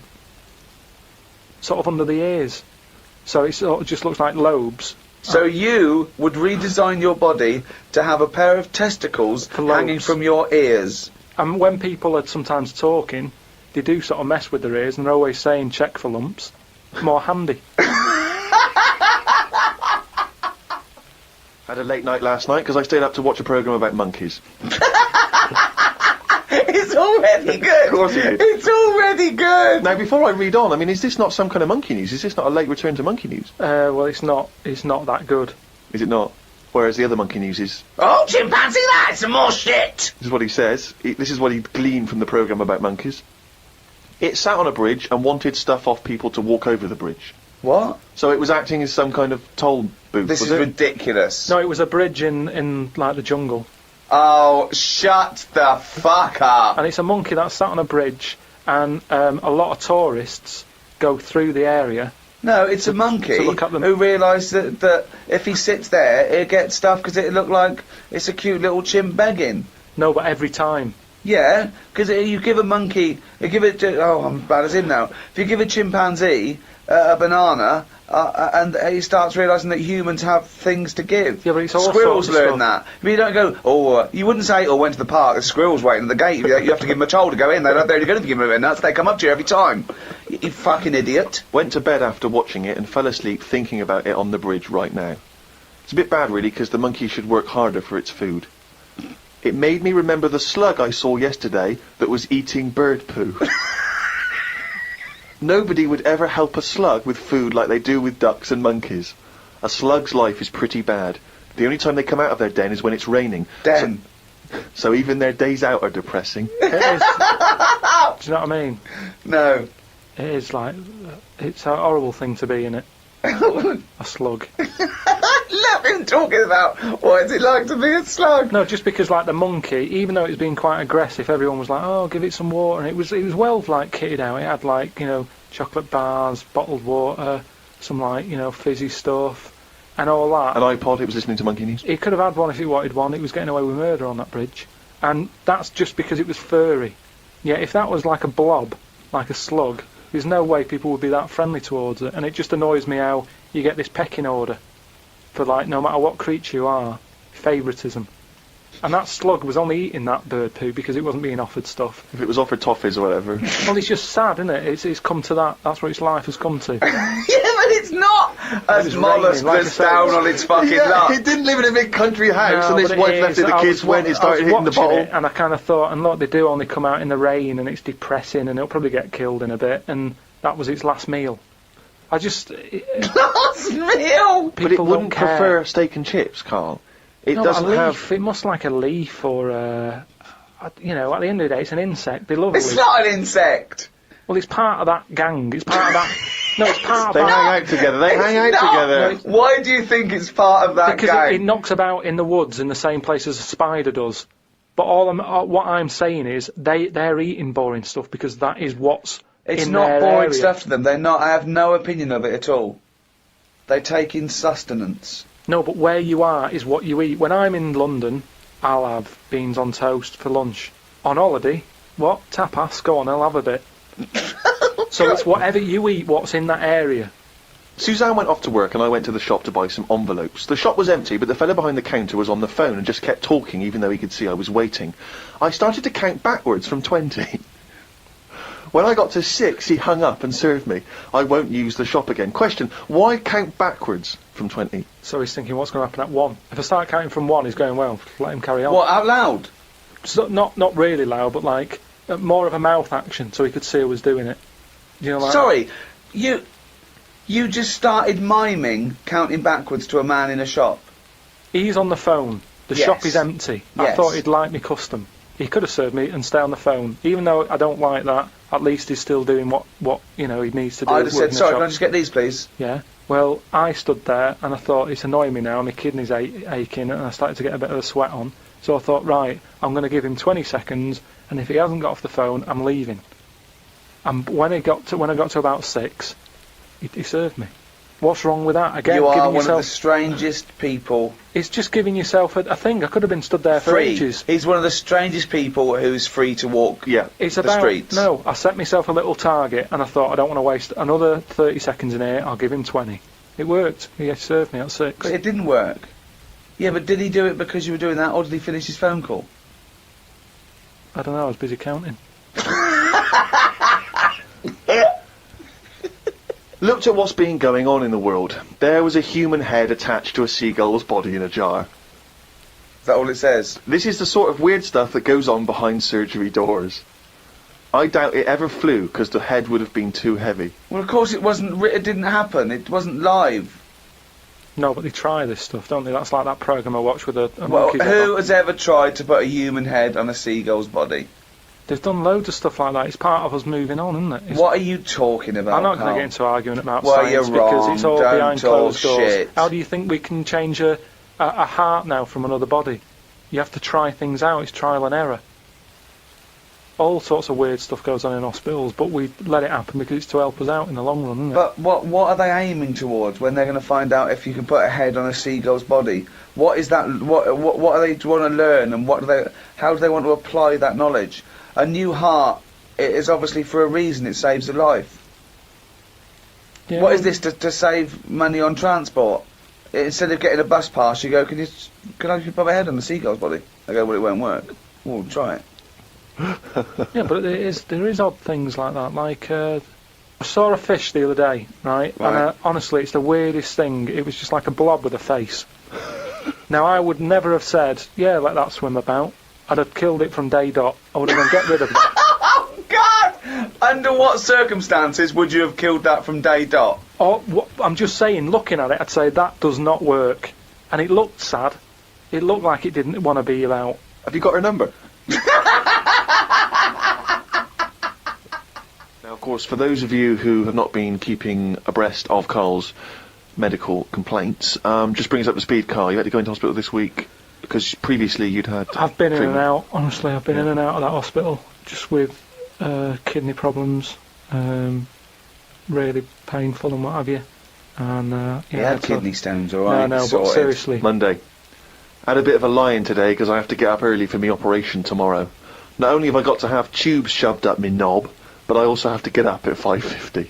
of under the ears, so it sort of just looks like lobes. So you would redesign your body to have a pair of testicles For lobes. hanging from your ears. And when people are sometimes talking, they do sort of mess with their ears, and they're always saying check for lumps. More handy. Had a late night last night because I stayed up to watch a programme about monkeys. It's already good. Of course you did. It's already good. Now, before I read on, I mean, is this not some kind of monkey news? Is this not a late return to monkey news? Well, it's not that good. Is it not? Whereas the other monkey news is... Oh, chimpanzee, that's some more shit. This is what he says. This is what he gleaned from the programme about monkeys. It sat on a bridge and wanted stuff off people to walk over the bridge. What? So it was acting as some kind of toll booth, This was is it? ridiculous. No, it was a bridge in like the jungle, Oh, shut the fuck up. and it's a monkey that sat on a bridge, and a lot of tourists go through the area. No, it's a monkey to look up them. who realised that if he sits there, he'll get stuff because it look like it's a cute little chimp begging. No, but every time. Yeah, because you give a monkey, I'm as bad as him now. If you give a chimpanzee a banana, and he starts realising that humans have things to give. Yeah, but it's all Squirrels sorts of learn stuff. that. But you don't go, you wouldn't say, went to the park, there's squirrels waiting at the gate. You have to give them a toll to go in. They're only going to give them a nuts, they come up to you every time. You fucking idiot. Went to bed after watching it and fell asleep thinking about it on the bridge right now. It's a bit bad, really, because the monkey should work harder for its food. It made me remember the slug I saw yesterday that was eating bird poo. Nobody would ever help a slug with food like they do with ducks and monkeys. A slug's life is pretty bad. The only time they come out of their den is when it's raining. Den. So even their days out are depressing. It is. Do you know what I mean? No. It is like it's a horrible thing to be in it. A slug. Love him talking about what is it like to be a slug. No, just because like the monkey, even though it was being quite aggressive, everyone was like, "Oh, give it some water," and it was well like kitted out. It had like chocolate bars, bottled water, some like fizzy stuff, and all that. An iPod, it was listening to Monkey News. He could have had one if he wanted one. It was getting away with murder on that bridge, and that's just because it was furry. Yeah, if that was like a blob, like a slug, there's no way people would be that friendly towards it. And it just annoys me how you get this pecking order for like no matter what creature you are, favouritism. And that slug was only eating that bird poo because it wasn't being offered stuff. If it was offered toffees or whatever. Well, it's just sad, isn't it? It's come to that. That's where its life has come to. Yeah, but it's not. As was mollusk raining, like I that's said. down on its fucking Yeah, luck. he didn't live in a big country house, No, and his but wife it left is. it. The I kids was went. It wa- started I was hitting the watching bottle. it, and I kind of thought, and look, they do only come out in the rain, and it's depressing, and it'll probably get killed in a bit. And that was its last meal. I just Last meal. But it people wouldn't don't care. prefer steak and chips, Carl. It No, doesn't a leaf. have. It must like a leaf or at the end of the day, it's an insect. They love a It's leaf. not an insect. Well, it's part of that gang. It's part of that. No, it's part of They that. hang out together. They hang out not. together. Why do you think it's part of that Because gang? it knocks about in the woods in the same place as a spider does. But what I'm saying is they're eating boring stuff because that is what's It's in not their boring area. stuff to them. They're not. I have no opinion of it at all. They take in sustenance. No, but where you are is what you eat. When I'm in London, I'll have beans on toast for lunch. On holiday, what? Tapas? Go on, I'll have a bit. So it's whatever you eat, what's in that area. Suzanne went off to work, and I went to the shop to buy some envelopes. The shop was empty, but the fellow behind the counter was on the phone and just kept talking, even though he could see I was waiting. I started to count backwards from 20. When I got to 6, he hung up and served me. I won't use the shop again. Question, why count backwards from 20? So he's thinking, what's going to happen at 1? If I start counting from 1, he's going, well, let him carry on. What, out loud? So not really loud, but like more of a mouth action, so he could see I was doing it. You know, like Sorry, you just started miming counting backwards to a man in a shop. he's on the phone. The Yes. shop is empty. I Yes. thought he'd like me custom. He could have served me and stay on the phone. Even though I don't like that, at least he's still doing what he needs to do. I'd have said, working the sorry, shop. can I just get these, please? Yeah. Well, I stood there and I thought it's annoying me now. My kidneys aching, and I started to get a bit of a sweat on. So I thought, right, I'm going to give him 20 seconds, and if he hasn't got off the phone, I'm leaving. And when I got to about 6, he served me. What's wrong with that? Again, You are giving one yourself, of the strangest people. it's just giving yourself a thing. I could have been stood there for Free. ages. He's one of the strangest people who's free to walk. Yeah. It's the about streets. no. I set myself a little target, and I thought I don't want to waste another 30 seconds in here. I'll give him 20. It worked. He served me at 6. But it didn't work. Yeah, but did he do it because you were doing that, or did he finish his phone call? I don't know. I was busy counting. Looked at what's been going on in the world. There was a human head attached to a seagull's body in a jar. Is that all it says? This is the sort of weird stuff that goes on behind surgery doors. I doubt it ever flew because the head would have been too heavy. Well, of course it wasn't. It didn't happen. It wasn't live. No, but they try this stuff, don't they? That's like that program I watched with a Well, monkey. who has ever tried to put a human head on a seagull's body? They've done loads of stuff like that. It's part of us moving on, isn't it? It's, What are you talking about? I'm not going to Carl? get into arguing about Well, science you're because wrong. it's all Don't behind talk closed doors. shit. How do you think we can change a heart now from another body? You have to try things out. It's trial and error. All sorts of weird stuff goes on in hospitals, but we let it happen because it's to help us out in the long run, isn't it? But what are they aiming towards when they're going to find out if you can put a head on a seagull's body? What is that? What are they want to learn, and how do they want to apply that knowledge? A new heart. It is obviously for a reason. It saves a life. Yeah, What is this to save money on transport? Instead of getting a bus pass, you go, can I just put my head on the seagull's body? I go, well, it won't work. Well, try it. Yeah, but there is odd things like that. Like I saw a fish the other day, right? Right. And honestly, it's the weirdest thing. It was just like a blob with a face. Now I would never have said, yeah, let that swim about. I'd have killed it from day dot. I would have gone, get rid of that. Oh, God! Under what circumstances would you have killed that from day dot? I'm just saying, looking at it, I'd say that does not work. And it looked sad. It looked like it didn't want to be about. Have you got her number? Now, of course, for those of you who have not been keeping abreast of Karl's medical complaints, just bring us up to speed, Karl. You had to go into hospital this week because previously you'd had. I've been in treatment. and out. Honestly, I've been in and out of that hospital just with kidney problems, really painful and what have you. And He had so- kidney stones, alright. No, but sorted. seriously. Monday. I had a bit of a lie-in today because I have to get up early for my operation tomorrow. Not only have I got to have tubes shoved up my knob, but I also have to get up at 5:50.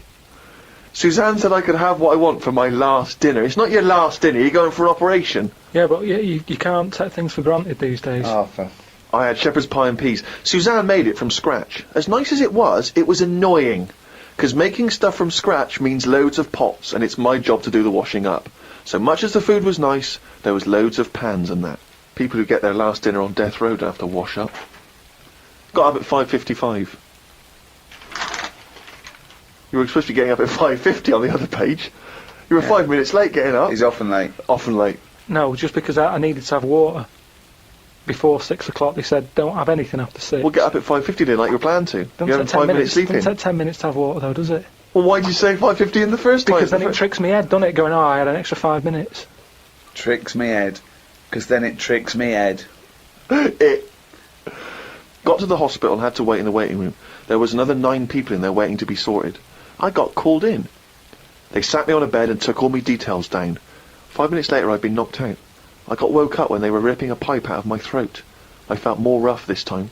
Suzanne said I could have what I want for my last dinner. It's not your last dinner, you're going for an operation. Yeah, but you can't take things for granted these days. Oh, for... I had shepherd's pie and peas. Suzanne made it from scratch. As nice as it was annoying. Because making stuff from scratch means loads of pots, and it's my job to do the washing up. So much as the food was nice, there was loads of pans and that. People who get their last dinner on death row don't have to wash up. Got up at 5:55. You were supposed to be getting up at 5:50 on the other page. You were 5 minutes late getting up. He's often late. Often late. No, just because I needed to have water. Before 6 o'clock, they said, don't have anything after 6. We'll get up at 5:50 then, like you were planned to. Don't You're having take 10 5 minutes minutes. sleeping. Doesn't take 10 minutes to have water, though, does it? Well, why did you say 5:50 in the first place? Because then it tricks me head, doesn't it? Going, oh, I had an extra 5 minutes. Tricks me head. Because then it tricks me head. It got to the hospital and had to wait in the waiting room. There was another 9 people in there waiting to be sorted. I got called in. They sat me on a bed and took all my details down. 5 minutes later I'd been knocked out. I got woke up when they were ripping a pipe out of my throat. I felt more rough this time.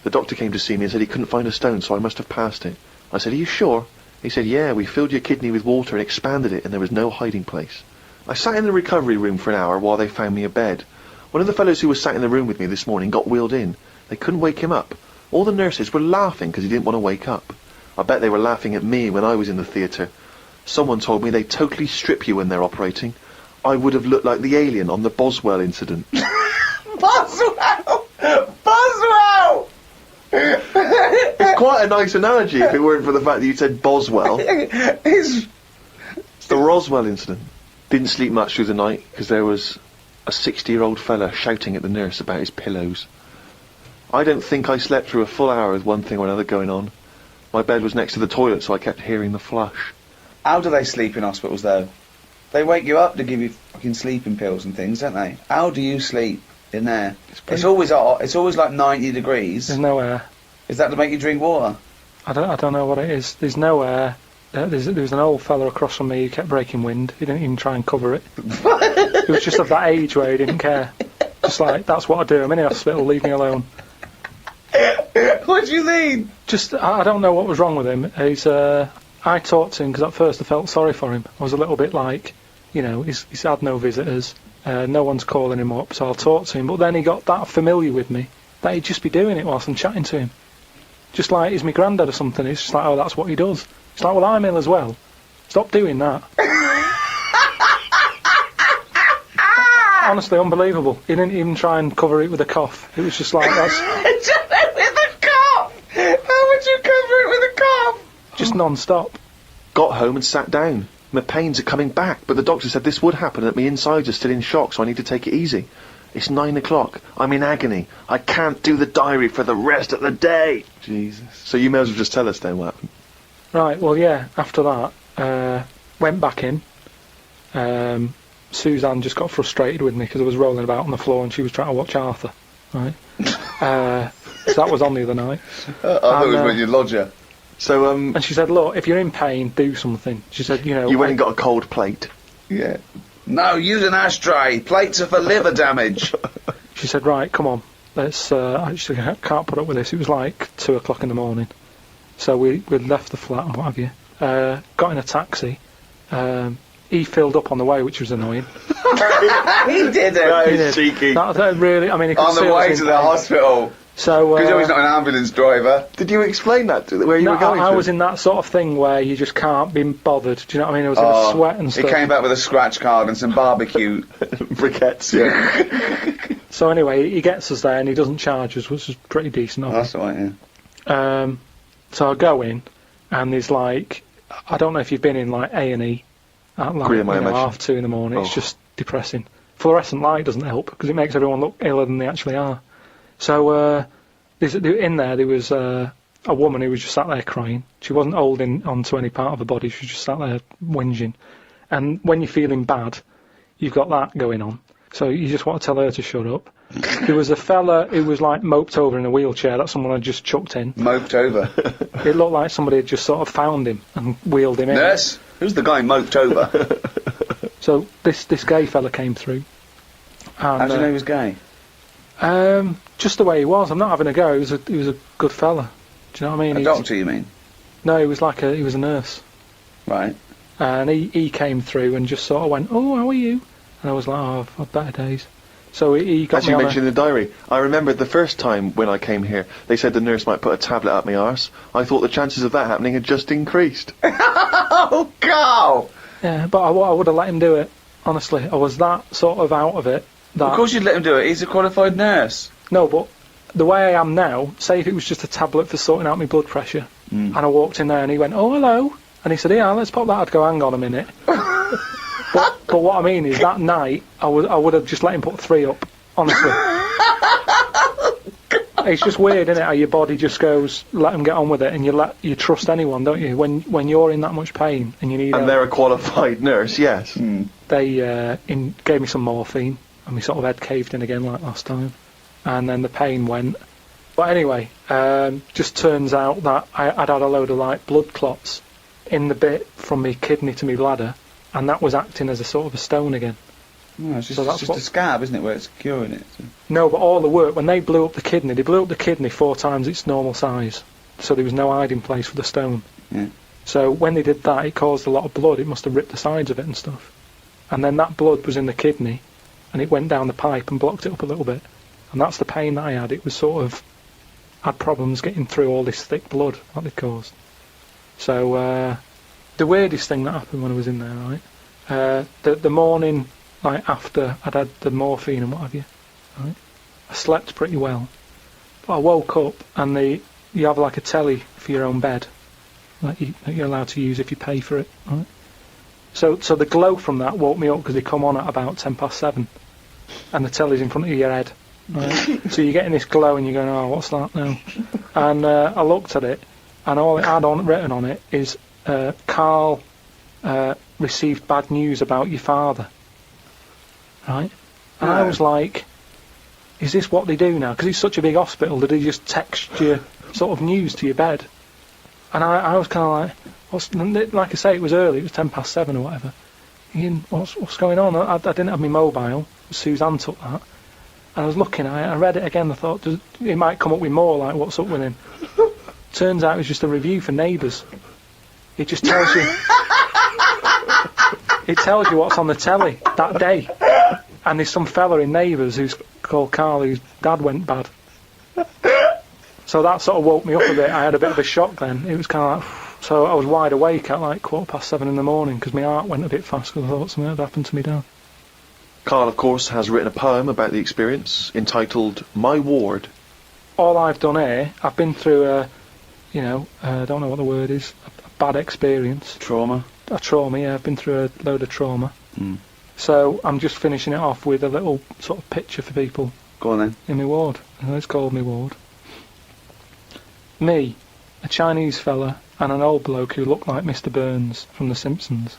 The doctor came to see me and said he couldn't find a stone, so I must have passed it. I said, are you sure? He said, yeah, we filled your kidney with water and expanded it and there was no hiding place. I sat in the recovery room for an hour while they found me a bed. One of the fellows who was sat in the room with me this morning got wheeled in. They couldn't wake him up. All the nurses were laughing because he didn't want to wake up. I bet they were laughing at me when I was in the theatre. Someone told me they totally strip you when they're operating. I would have looked like the alien on the Boswell incident. Boswell! Boswell! It's quite a nice analogy if it weren't for the fact that you said Boswell. It's It's the Roswell incident. Didn't sleep much through the night because there was a 60-year-old fella shouting at the nurse about his pillows. I don't think I slept through a full hour with one thing or another going on. My bed was next to the toilet, so I kept hearing the flush. How do they sleep in hospitals, though? They wake you up to give you fucking sleeping pills and things, don't they? How do you sleep? in there. It's always hot. It's always like 90 degrees. There's no air. Is that to make you drink water? I don't know what it is. There's no air. There was an old fella across from me who kept breaking wind. He didn't even try and cover it. He was just of that age where he didn't care. Just like, that's what I do. I'm in the hospital, leave me alone. What do you mean? Just, I don't know what was wrong with him. I talked to him because at first I felt sorry for him. I was a little bit like, he's had no visitors. No one's calling him up, so I'll talk to him. But then he got that familiar with me that he'd just be doing it whilst I'm chatting to him. Just like he's my granddad or something. It's just like, oh, that's what he does. It's like, well, I'm ill as well. Stop doing that. Honestly, unbelievable. He didn't even try and cover it with a cough. It was just like, that's... With a cough! How would you cover it with a cough? just non-stop. Got home and sat down. My pains are coming back, but the doctor said this would happen, that my insides are still in shock, so I need to take it easy. It's 9 o'clock. I'm in agony. I can't do the diary for the rest of the day. Jesus. So you may as well just tell us then what happened. Right, well, yeah, after that, went back in. Suzanne just got frustrated with me because I was rolling about on the floor and she was trying to watch Arthur. Right? So that was on the other night. I thought it was when you lodger. So, And she said, look, if you're in pain, do something. She said, you went and got a cold plate. Yeah. No, use an ashtray. Plates are for liver damage. She said, right, come on. Let's, I can't put up with this. It was like 2 o'clock in the morning. So we left the flat and what have you. Got in a taxi. He filled up on the way, which was annoying. He did it. That He is did. cheeky. That really, I mean, he could On see the I was way in to the pain. hospital. So, Because he's not an ambulance driver. Did you explain that to where you no, were going I to? was in that sort of thing where you just can't be bothered. Do you know what I mean? I was in a sweat and He stuff. came back with a scratch card and some barbecue. Briquettes, yeah. So anyway, he gets us there and he doesn't charge us, which is pretty decent of him. That's all right, yeah. So I go in, and there's like, I don't know if you've been in like A&E at like Agree, my imagine. 2:30 in the morning. It's Oh. just depressing. Fluorescent light doesn't help because it makes everyone look iller than they actually are. So in there was a woman who was just sat there crying. She wasn't holding onto any part of her body. She was just sat there whinging. And when you're feeling bad, you've got that going on. So you just want to tell her to shut up. There was a fella who was like moped over in a wheelchair that someone had just chucked in. Moped over. It looked like somebody had just sort of found him and wheeled him in. Nurse? Who's the guy moped over? So this gay fella came through. And, How do you know he was gay? just the way he was. I'm not having a go. He was a good fella. Do you know what I mean? A doctor, you mean? No, he was a nurse. Right. And he came through and just sort of went, oh, how are you? And I was like, oh, I've had better days. So he got As me you on mentioned in the diary, I remember the first time when I came here, they said the nurse might put a tablet up my arse. I thought the chances of that happening had just increased. Oh, Karl! Yeah, but I would have let him do it. Honestly, I was that sort of out of it. That Of course you'd let him do it. He's a qualified nurse. No, but the way I am now, say if it was just a tablet for sorting out my blood pressure, and I walked in there and he went, oh, hello, and he said, yeah, let's pop that. I'd go, hang on a minute. But what I mean is that night, I would have just let him put 3 up, honestly. It's just weird, isn't it, how your body just goes, let them get on with it, and you trust anyone, don't you? When you're in that much pain and you need And help. they're a qualified nurse, yes. They gave me some morphine, and my sort of head caved in again like last time, and then the pain went. But anyway, just turns out that I'd had a load of like blood clots in the bit from my kidney to my bladder, and that was acting as a sort of a stone again. No, it's just, So that's it's just a scab, isn't it, where it's curing it? So. No, but all the work, when they blew up the kidney 4 times its normal size, so there was no hiding place for the stone. Yeah. So when they did that, it caused a lot of blood. It must have ripped the sides of it and stuff. And then that blood was in the kidney, and it went down the pipe and blocked it up a little bit. And that's the pain that I had. It was sort of, had problems getting through all this thick blood that they caused. So, the weirdest thing that happened when I was in there, right, the morning, like, after I'd had the morphine and what have you, right, I slept pretty well. But I woke up, and you have, like, a telly for your own bed, that you're allowed to use if you pay for it, right? So the glow from that woke me up because they come on at about 7:10, and the telly's in front of your head. Right? So you're getting this glow and you're going, oh, what's that now? And I looked at it, and all it had written on it is, Karl received bad news about your father. Right? And I was like, is this what they do now? Because it's such a big hospital, do they just text you sort of news to your bed? And I was kind of like, like I say, it was early, it was 7:10 or whatever. Ian, what's going on? I didn't have my mobile. Suzanne took that. And I was looking at it, I read it again, I thought, it might come up with more, like, what's up with him? Turns out it was just a review for Neighbours. It just tells you... it tells you what's on the telly that day. And there's some fella in Neighbours who's called Karl, whose dad went bad. So that sort of woke me up a bit. I had a bit of a shock then. It was kind of like... So I was wide awake at like 7:15 in the morning because my heart went a bit fast because I thought something had happened to me dad. Karl, of course, has written a poem about the experience entitled My Ward. All I've done here, I've been through I don't know what the word is, a bad experience. Trauma. A trauma, yeah, I've been through a load of trauma. Mm. So I'm just finishing it off with a little sort of picture for people. Go on then. In my ward. And it's called my ward. Me, a Chinese fella, and an old bloke who looked like Mr. Burns from The Simpsons.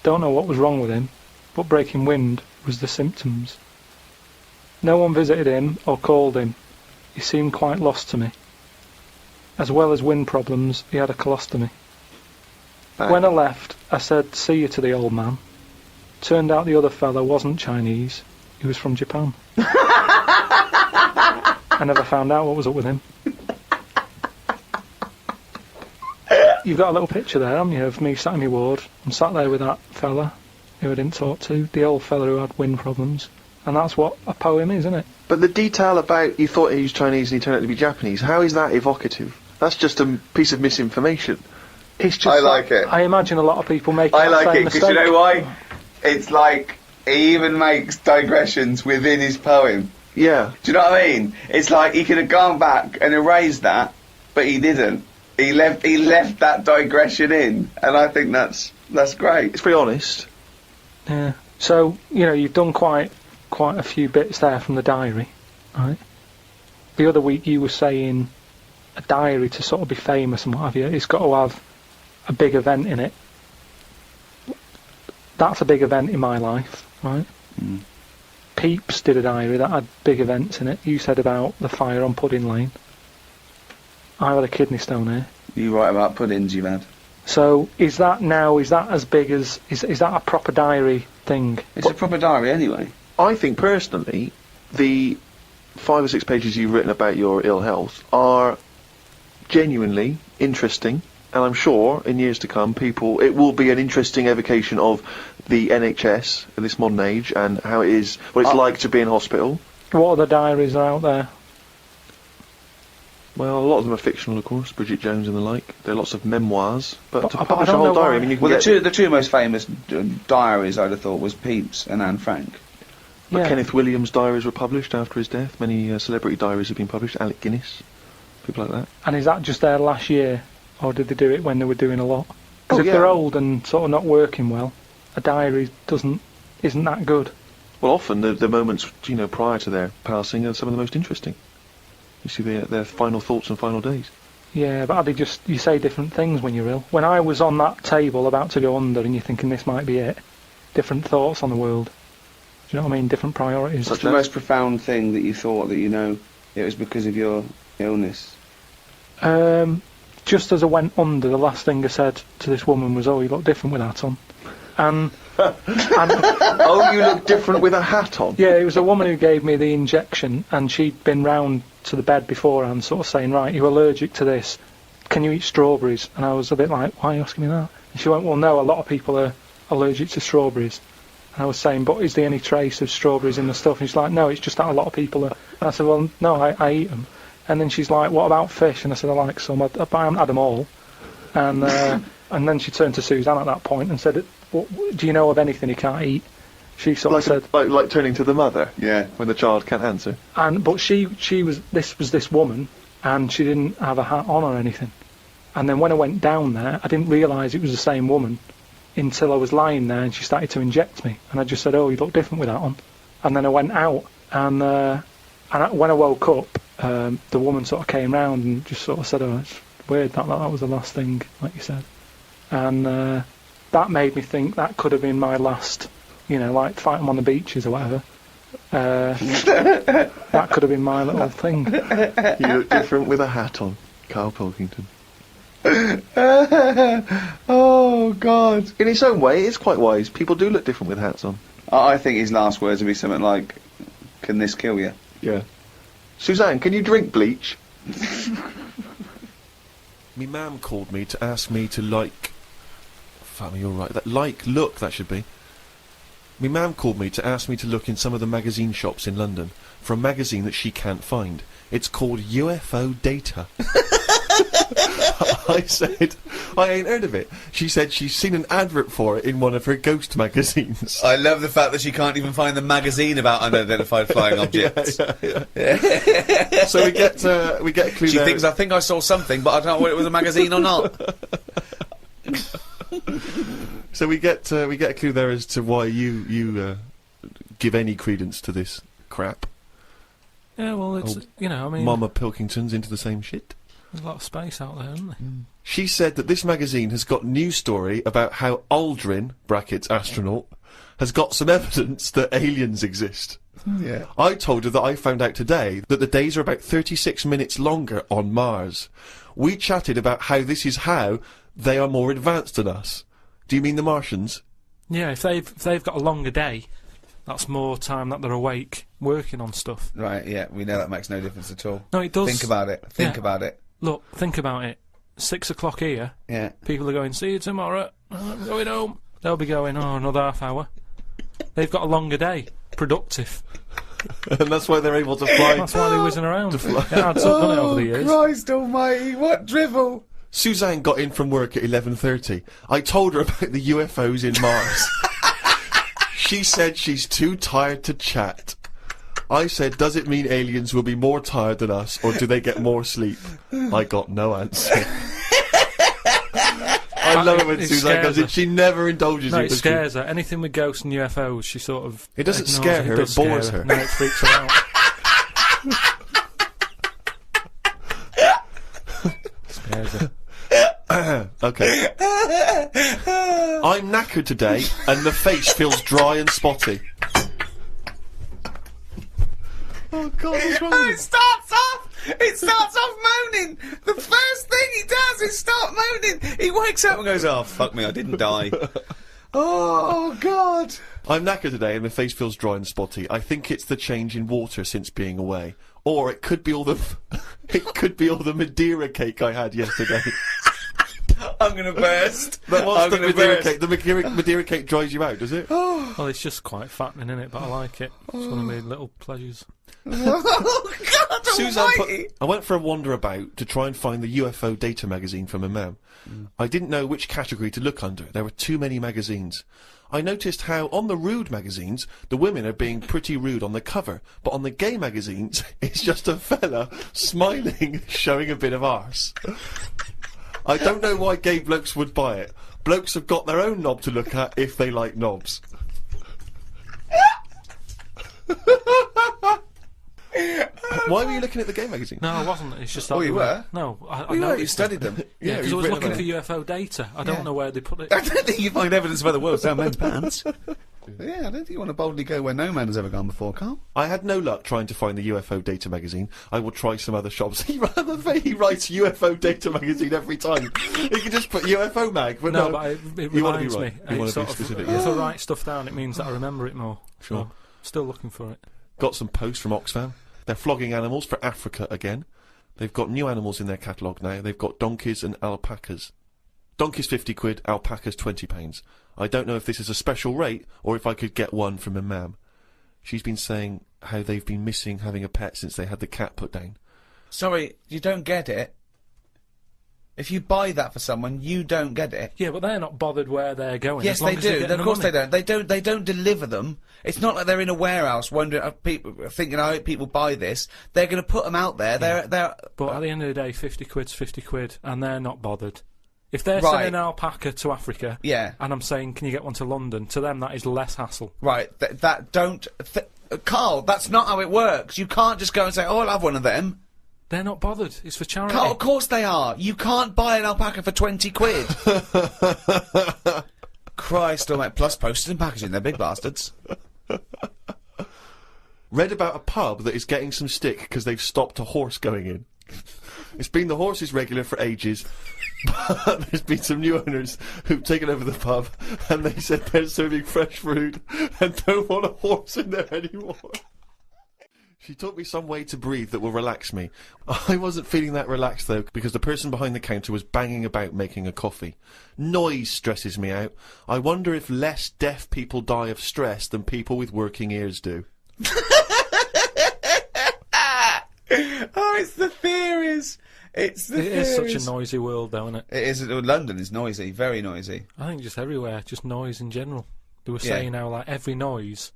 Don't know what was wrong with him, but breaking wind was the symptoms. No one visited him or called him. He seemed quite lost to me. As well as wind problems, he had a colostomy. When I left, I said see you to the old man. Turned out the other fella wasn't Chinese, he was from Japan. I never found out what was up with him. You've got a little picture there, haven't you, of me sat in my ward. I'm sat there with that fella who I didn't talk to, the old fella who had wind problems. And that's what a poem is, isn't it? But the detail about you thought he was Chinese and he turned out to be Japanese, how is that evocative? That's just a piece of misinformation. It's just I like it. I imagine a lot of people make I that like same it because mistake. you know why? It's like he even makes digressions within his poem. Yeah. Do you know what I mean? It's like he could have gone back and erased that, but he didn't. He left that digression in, and I think that's great. It's very honest. Yeah. So, you've done quite a few bits there from the diary, right? The other week you were saying a diary to sort of be famous and what have you, it's got to have a big event in it. That's a big event in my life, right? Mm. Peeps did a diary that had big events in it. You said about the fire on Pudding Lane. I had a kidney stone here. You write about puddings you've had. So is that as big as is that a proper diary thing? It's a proper diary anyway. I think personally, the 5 or 6 pages you've written about your ill health are genuinely interesting, and I'm sure in years to come it will be an interesting evocation of the NHS in this modern age and how it is, what it's like to be in hospital. What other diaries are out there? Well, a lot of them are fictional, of course, Bridget Jones and the like. There are lots of memoirs, but to I publish a don't whole know diary, why. I mean, you can Well, get... the two most famous diaries I'd have thought was Pepys and Anne Frank. But Yeah. Kenneth Williams' diaries were published after his death. Many celebrity diaries have been published. Alec Guinness, people like that. And is that just their last year, or did they do it when they were doing a lot? Because Oh, if yeah. they're old and sort of not working well, a diary isn't that good. Well, often the moments, prior to their passing are some of the most interesting. You see their final thoughts and final days. Yeah, but you say different things when you're ill. When I was on that table about to go under and you're thinking this might be it, different thoughts on the world. Do you know what I mean? Different priorities. What's the most profound thing that you thought that it was because of your illness? Just as I went under, the last thing I said to this woman was, "Oh, you look different with that on." And Oh, you look different with a hat on. yeah, it was a woman who gave me the injection, and she'd been round to the bed beforehand, sort of saying, "Right, you're allergic to this. Can you eat strawberries?" And I was a bit like, "Why are you asking me that?" And she went, "Well, no, a lot of people are allergic to strawberries." And I was saying, "But is there any trace of strawberries in the stuff?" And she's like, "No, it's just that a lot of people are." And I said, "Well, no, I eat them." And then she's like, "What about fish?" And I said, "I like some, but I haven't had them all." And and then she turned to Suzanne at that point and said, "Do you know of anything he can't eat?" She sort of said, like turning to the mother. Yeah. When the child can't answer. but she was this woman, and she didn't have a hat on or anything. And then when I went down there, I didn't realise it was the same woman until I was lying there and she started to inject me. And I just said, "Oh, you look different with that on." And then I went out, and when I woke up, the woman sort of came round and just sort of said, "Oh, it's weird that was the last thing, like you said." And that made me think that could have been my last, like fighting on the beaches or whatever. That could have been my little thing. You look different with a hat on, Karl Pilkington. Oh, God. In its own way, it's quite wise. People do look different with hats on. I think his last words would be something like, "Can this kill you?" Yeah. Suzanne, can you drink bleach? Me mum called me to ask me to like... Fuck me, you're right. That should be. Me mum called me to ask me to look in some of the magazine shops in London for a magazine that she can't find. It's called UFO Data. I said, I ain't heard of it. She said she's seen an advert for it in one of her ghost magazines. I love the fact that she can't even find the magazine about unidentified flying objects. Yeah. So we get a clue She there. thinks, I think I saw something, but I don't know whether it was a magazine or not. So we get a clue there as to why you give any credence to this crap. Yeah, well, it's, you know, I mean, Mama Pilkington's into the same shit. there's a lot of space out there, isn't there? She said that this magazine has got news story about how Aldrin, brackets astronaut, has got some evidence that aliens exist. Yeah. I told her that I found out today that the days are about 36 minutes longer on Mars. We chatted about how this is how they are more advanced than us. Do you mean the Martians? Yeah, if they've got a longer day, that's more time that they're awake working on stuff. Right, yeah, we know that makes no difference at all. No, it does. Think about it. Think Yeah. about it. Look, think about it. 6 o'clock here, Yeah. people are going, see you tomorrow, I'm going home. They'll be going, oh, another half hour. They've got a longer day. Productive. And that's why they're able to fly. That's why they're whizzing around. It adds up, doesn't it, over the years? Christ almighty, what drivel! Suzanne got in from work at 11:30. I told her about the UFOs in Mars. She said she's too tired to chat. I said, does it mean aliens will be more tired than us, or do they get more sleep? I got no answer. I love it when It Suzanne goes scares in. her. She never indulges No, in it this. scares her. Anything with ghosts and UFOs, she sort of... It doesn't ignores scare her, does it bores scare her. No, it freaks her out. Scares her. Okay. I'm knackered today, and the face feels dry and spotty. Oh God, what's wrong with It starts off moaning. The first thing he does is start moaning. He wakes up and goes, oh, fuck me, I didn't die. Oh, God! I'm knackered today and my face feels dry and spotty. I think it's the change in water since being away. Or it could be all the... it could be all the Madeira cake I had yesterday. I'm going to burst. But what's I'm the gonna Madeira burst. cake? The Madeira cake dries you out, does it? Well, it's just quite fattening, isn't it? But I like it. It's one of my little pleasures. Oh, God Suzanne almighty. I went for a wander about to try and find the UFO Data magazine from my mum. I didn't know which category to look under. There were too many magazines. I noticed how on the rude magazines, the women are being pretty rude on the cover, but on the gay magazines, it's just a fella smiling, showing a bit of arse. I don't know why gay blokes would buy it. Blokes have got their own knob to look at if they like knobs. Why were you looking at the gay magazine? No, I wasn't. It's just that Oh, you were? No, I You were, you noticed studied them. Yeah, because I you've was written looking about for UFO data. I don't know where they put it. I don't think you find evidence of other worlds down men's pants. Yeah, I don't think you want to boldly go where no man has ever gone before, Karl. I had no luck trying to find the UFO Data magazine. I will try some other shops. He writes UFO Data magazine every time. He can just put UFO mag, but No, no. but it You wanna be reminds me. right. You wanna It's sort be of- specific, If yeah. I write stuff down, it means that I remember it more. Sure. So, still looking for it. Got some posts from Oxfam. They're flogging animals for Africa again. They've got new animals in their catalogue now. They've got donkeys and alpacas. Donkeys 50 quid, alpacas 20 pounds. I don't know if this is a special rate or if I could get one from a mam. She's been saying how they've been missing having a pet since they had the cat put down. Sorry, you don't get it. If you buy that for someone, you don't get it. Yeah, but they're not bothered where they're going. Yes, as long they as they're do. getting Of the course money. they don't. They don't deliver them. It's not like they're in a warehouse wondering, people thinking, I hope people buy this. They're going to put them out there. They're. But at the end of the day, 50 quid's 50 quid, and they're not bothered. If they're Right. sending an alpaca to Africa, Yeah. and I'm saying, can you get one to London? To them, that is less hassle. Right. Carl, that's not how it works. You can't just go and say, oh, I'll have one of them. They're not bothered. It's for charity. Carl, of course they are. You can't buy an alpaca for 20 quid. Christ almighty. Plus postage and packaging. They're big bastards. read about a pub that is getting some stick because they've stopped a horse going in. It's been the horse's regular for ages, but there's been some new owners who've taken over the pub, and they said they're serving fresh food and don't want a horse in there anymore. She taught me some way to breathe that will relax me. I wasn't feeling that relaxed, though, because the person behind the counter was banging about making a coffee. Noise stresses me out. I wonder if less deaf people die of stress than people with working ears do. Oh, it's the theories. It's the theories. It is such a noisy world, though, isn't it? It is. London is noisy, very noisy. I think just everywhere, just noise in general. They were Yeah. saying how, like, every noise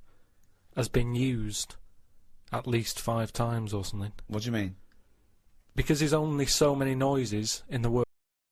has been used at least 5 times or something. What do you mean? Because there's only so many noises in the world.